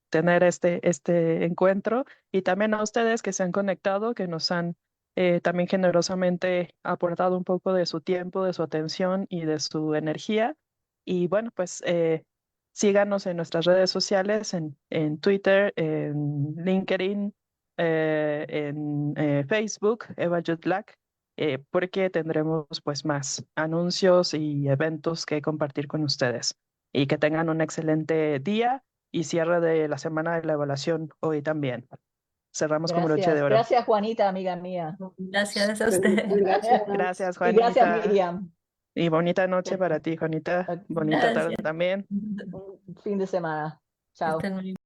tener este encuentro y también a ustedes que se han conectado, que nos han también generosamente aportado un poco de su tiempo, de su atención y de su energía. Y bueno, pues síganos en nuestras redes sociales, en Twitter, en LinkedIn, en Facebook, Eva Jutlack, porque tendremos pues más anuncios y eventos que compartir con ustedes. Y que tengan un excelente día y cierre de la semana de la evaluación hoy también. Cerramos con broche de Gracias. oro. Gracias, Juanita, amiga mía. Gracias a Bueno, ustedes. gracias. Gracias, Y gracias, Juanita. Miriam. Y bonita noche para ti, Juanita. Bonita tarde Gracias. también. Un fin de semana. Chao. Estén muy bien.